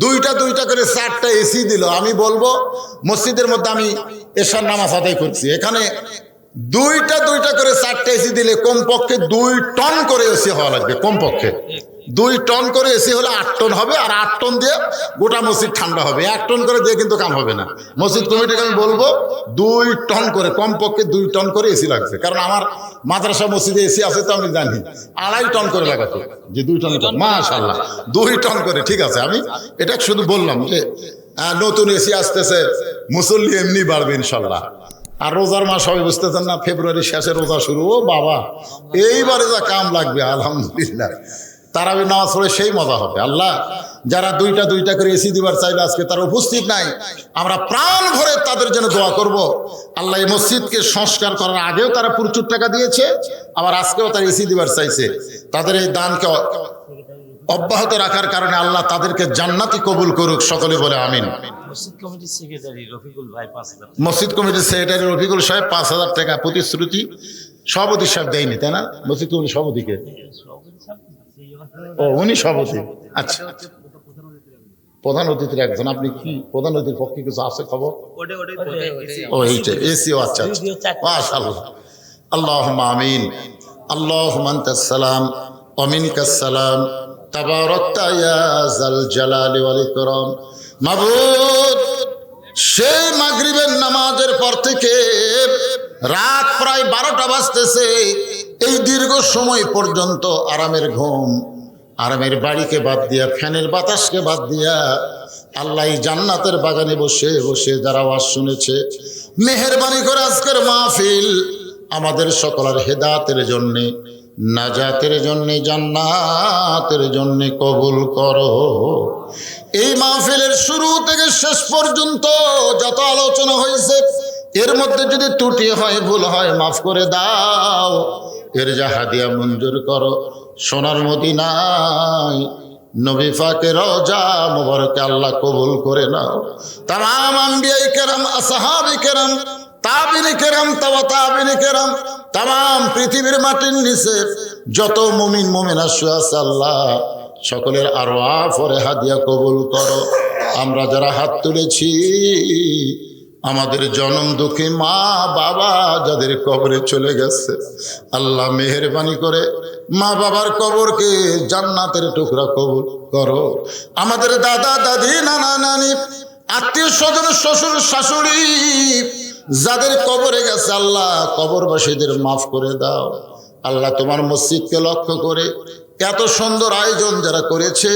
দুইটা করে 4টা এসি দিল। আমি বলবো মসজিদের মধ্যে আমি এশার নামাজ আদায় করছি, এখানে দুইটা করে 4টা এসি দিলে কমপক্ষে 2 টন করে এসি হওয়া লাগবে। কমপক্ষে 2 টন করে এসি হলে 8 টন হবে, আর 8 টন দিয়ে গোটা মসজিদ ঠান্ডা হবে। 1 টন করে দিয়ে কিন্তু কাম হবে না। মসজিদ কমিটিকে আমি বলবো 2 টন করে, কমপক্ষে 2 টন করে এসি লাগবে। কারণ আমার মাদ্রাসা মসজিদে এসি আছে তো আমি জানি, 2.5 টন করে লাগাতো, যে 2 টন। মাশাআল্লাহ, 2 টন করে। ঠিক আছে, আমি এটা শুধু বললাম যে নতুন এসি আসতেছে, মুসল্লি এমনি বাড়বে ইনশাল্লাহ। আর রোজার মাস হবে, বুঝতেছেন না, ফেব্রুয়ারি শেষে রোজা শুরু। ও বাবা, এইবারে যা কাম লাগবে আলহামদুলিল্লাহ। তারাবি নামাজ পড়ে সেই মজা হবে। আল্লাহ যারা দুইটা করে এসি দিবার চাইলে আজকে তারা উপস্থিত নাই, আমরা প্রাণ ভরে তাদের জন্য দোয়া করব। আল্লাহ এই মসজিদকে সংস্কার করার আগেও তারা প্রচুর টাকা দিয়েছে, আবার আজকেও তারা এসি দিবার চাইছে। তাদের এই দানকে অব্যাহত রাখার কারণে আল্লাহ তাদেরকে জান্নাতি কবুল করুক। সকলে বলে আমিন। মসজিদ কমিটির সেক্রেটারি রফিকুল ভাই 5000। মসজিদ কমিটির সেক্রেটারি রফিকুল সাহেব 5000 টাকা প্রতিশ্রুতি। সভাপতি সাহেব দেয়নি, তাই না? মসজিদ কমিটির সভাপতিকে, ও উনি সভাপতি। আচ্ছা, প্রধান অতিথির একজন। আপনি কি প্রধান অতিথির পক্ষে কিছু আছে খবর? ও এইটা এসিও। আচ্ছা, মাশাআল্লাহ। আল্লাহুম্মা আমিন। আল্লাহুম্মা আনতাস সালাম ওয়া মিনকাস সালাম, তাবারাকতা ইয়া যাল জালালি ওয়াল ইকরাম। মাবুদ, সেই মাগরিবের নামাজের পর থেকে রাত প্রায় 12টা বাজতেছে, এই দীর্ঘ সময় পর্যন্ত আরামের ঘুম, আরামের বাড়িকে বাদ দিয়া, ফ্যানের বাতাসকে বাদ দিয়া আল্লাহ জান্নাতের বাগানে বসে বসে যারা ওয়াজ শুনেছে, মেহেরবানি করে আজকের মাহফিল আমাদের সকলের হেদায়েতের জন্যে, নাজাতের জন্যে, জান্নাতের জন্যে কবুল করো। এই মাহফিলের শুরু থেকে শেষ পর্যন্ত যত আলোচনা হয়েছে এর মধ্যে যদি ত্রুটি হয়, ভুল হয়, মাফ করে দাও। এর যা হাদিয়া মঞ্জুর করো। সোনার মদিনায় নবী পাকের রওজা মুবারকে আল্লাহ কবুল করে নাও। তামাম আম্বিয়াই কেরাম, আসহাবে কেরাম, তাবিনে কেরাম, তাবিনে কেরাম, তামাম পৃথিবীর মাটির নিচে যত মুমিন মুমিনা শুয়ে আছে আল্লাহ সকলের আরওয়াহ পরে হাদিয়া কবুল করো। আমরা যারা হাত তুলেছি আমাদের জনম দুঃখী মা বাবা যাদের কবরে চলে গেছে আল্লাহ মেহেরবানি করে মা বাবার কবরকে জান্নাতের টুকরা কবুল করো। আমাদের দাদা দাদি, নানা নানি, আত্মীয় স্বজন, শ্বশুর শাশুড়ি যাদের কবরে গেছে আল্লাহ কবরবাসীদের মাফ করে দাও। আল্লাহ তোমার মসজিদকে লক্ষ্য করে এত সুন্দর আয়োজন যারা করেছে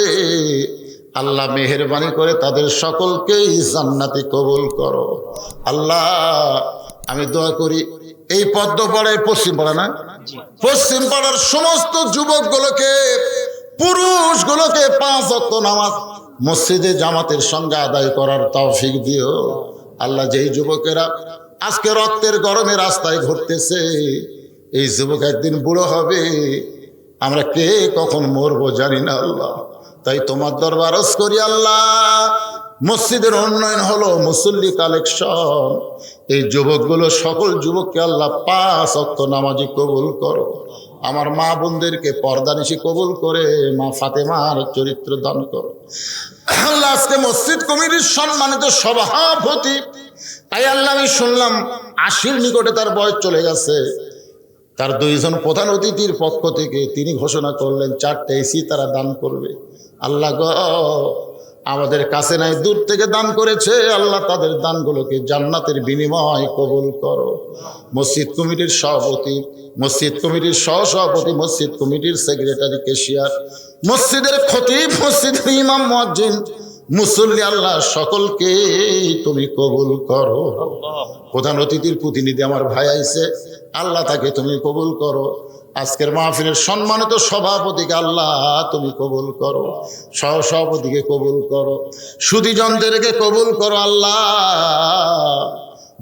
আল্লাহ মেহেরবানি করে তাদের সকলকেই জান্নাতে কবুল করো। আল্লাহ আমি দোয়া করি এই পদ্মপাড়ায়, পশ্চিম পাড়া না, পশ্চিম পাড়ার সমস্ত যুবকগুলোকে, পুরুষগুলোকে 5 ওয়াক্ত নামাজ মসজিদে জামাতের সঙ্গে আদায় করার তৌফিক দিও। আল্লাহ যেই যুবকেরা আজকে রক্তের গরমে রাস্তায় ঘুরতেছে এই যুবক একদিন বুড়ো হবে, আমরা কে কখন মরবো জানি না আল্লাহ। তাই তোমার দরবার আরজ করি আল্লাহ মসজিদের উন্নয়ন হলো, মুসল্লি কালেকশন, এই যুবকগুলো সকল যুবককে আল্লাহ 5 ওয়াক্ত নামাজি কবুল করো। আমার মা বোনদেরকে পর্দানিশি কবুল করে মা ফাতেমার চরিত্র দান করো। আল্লাহ আজকে মসজিদ কমিটির সম্মানিত সভাপতি, তাই আল্লাহ আমি শুনলাম 80-র নিকটে তার বয়স চলে গেছে, তার 2 জন প্রধান অতিথির পক্ষ থেকে তিনি ঘোষণা করলেন 4টা এসি তারা দান করবে। আল্লাহ গো আমাদের কাছে নাই, দূর থেকে দান করেছে আল্লাহ তাদের দানগুলোকে জান্নাতের বিনিময় কবুল করো। মসজিদ কমিটির সভাপতি, মসজিদ কমিটির সহসভাপতি, মসজিদ কমিটির সেক্রেটারি, ক্যাশিয়ার, মসজিদের খতিব, মসজিদের ইমাম, মুয়াজ্জিন, মুসল্লি আল্লাহ সকলকে তুমি কবুল করো। প্রধান অতিথির প্রতিনিধি আমার ভাই আইছে আল্লাহ তাকে তুমি কবুল করো। আজকের মাহফিলের সম্মানিত সভাপতিকে আল্লাহ তুমি কবুল করো, সহসভাপতিকে কবুল করো, সুধীজনদেরকে কবুল করো। আল্লাহ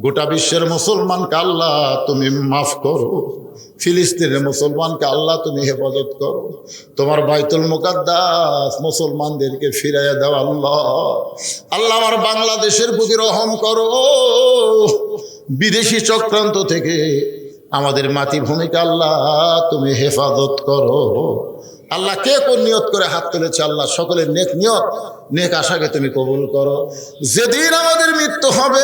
গোটা বিশ্বের মুসলমানকে আল্লাহ তুমি মাফ করো, ফিলিস্তিনের মুসলমানকে আল্লাহ তুমি হেফাজত করো, তোমার বাইতুল মুকাদ্দাস মুসলমানদেরকে ফিরাইয়া দাও। আল্লাহ আল্লাহ আমার বাংলাদেশের প্রতি রহম করো, বিদেশি চক্রান্ত থেকে আমাদের মাতৃভূমিকে আল্লাহ তুমি হেফাজত করো। আল্লাহ কে কোন নিয়ত করে হাত তুলেছে আল্লাহ সকলের নেক নিয়ত, নেক আশাকে তুমি কবুল করো। যেদিন আমাদের মৃত্যু হবে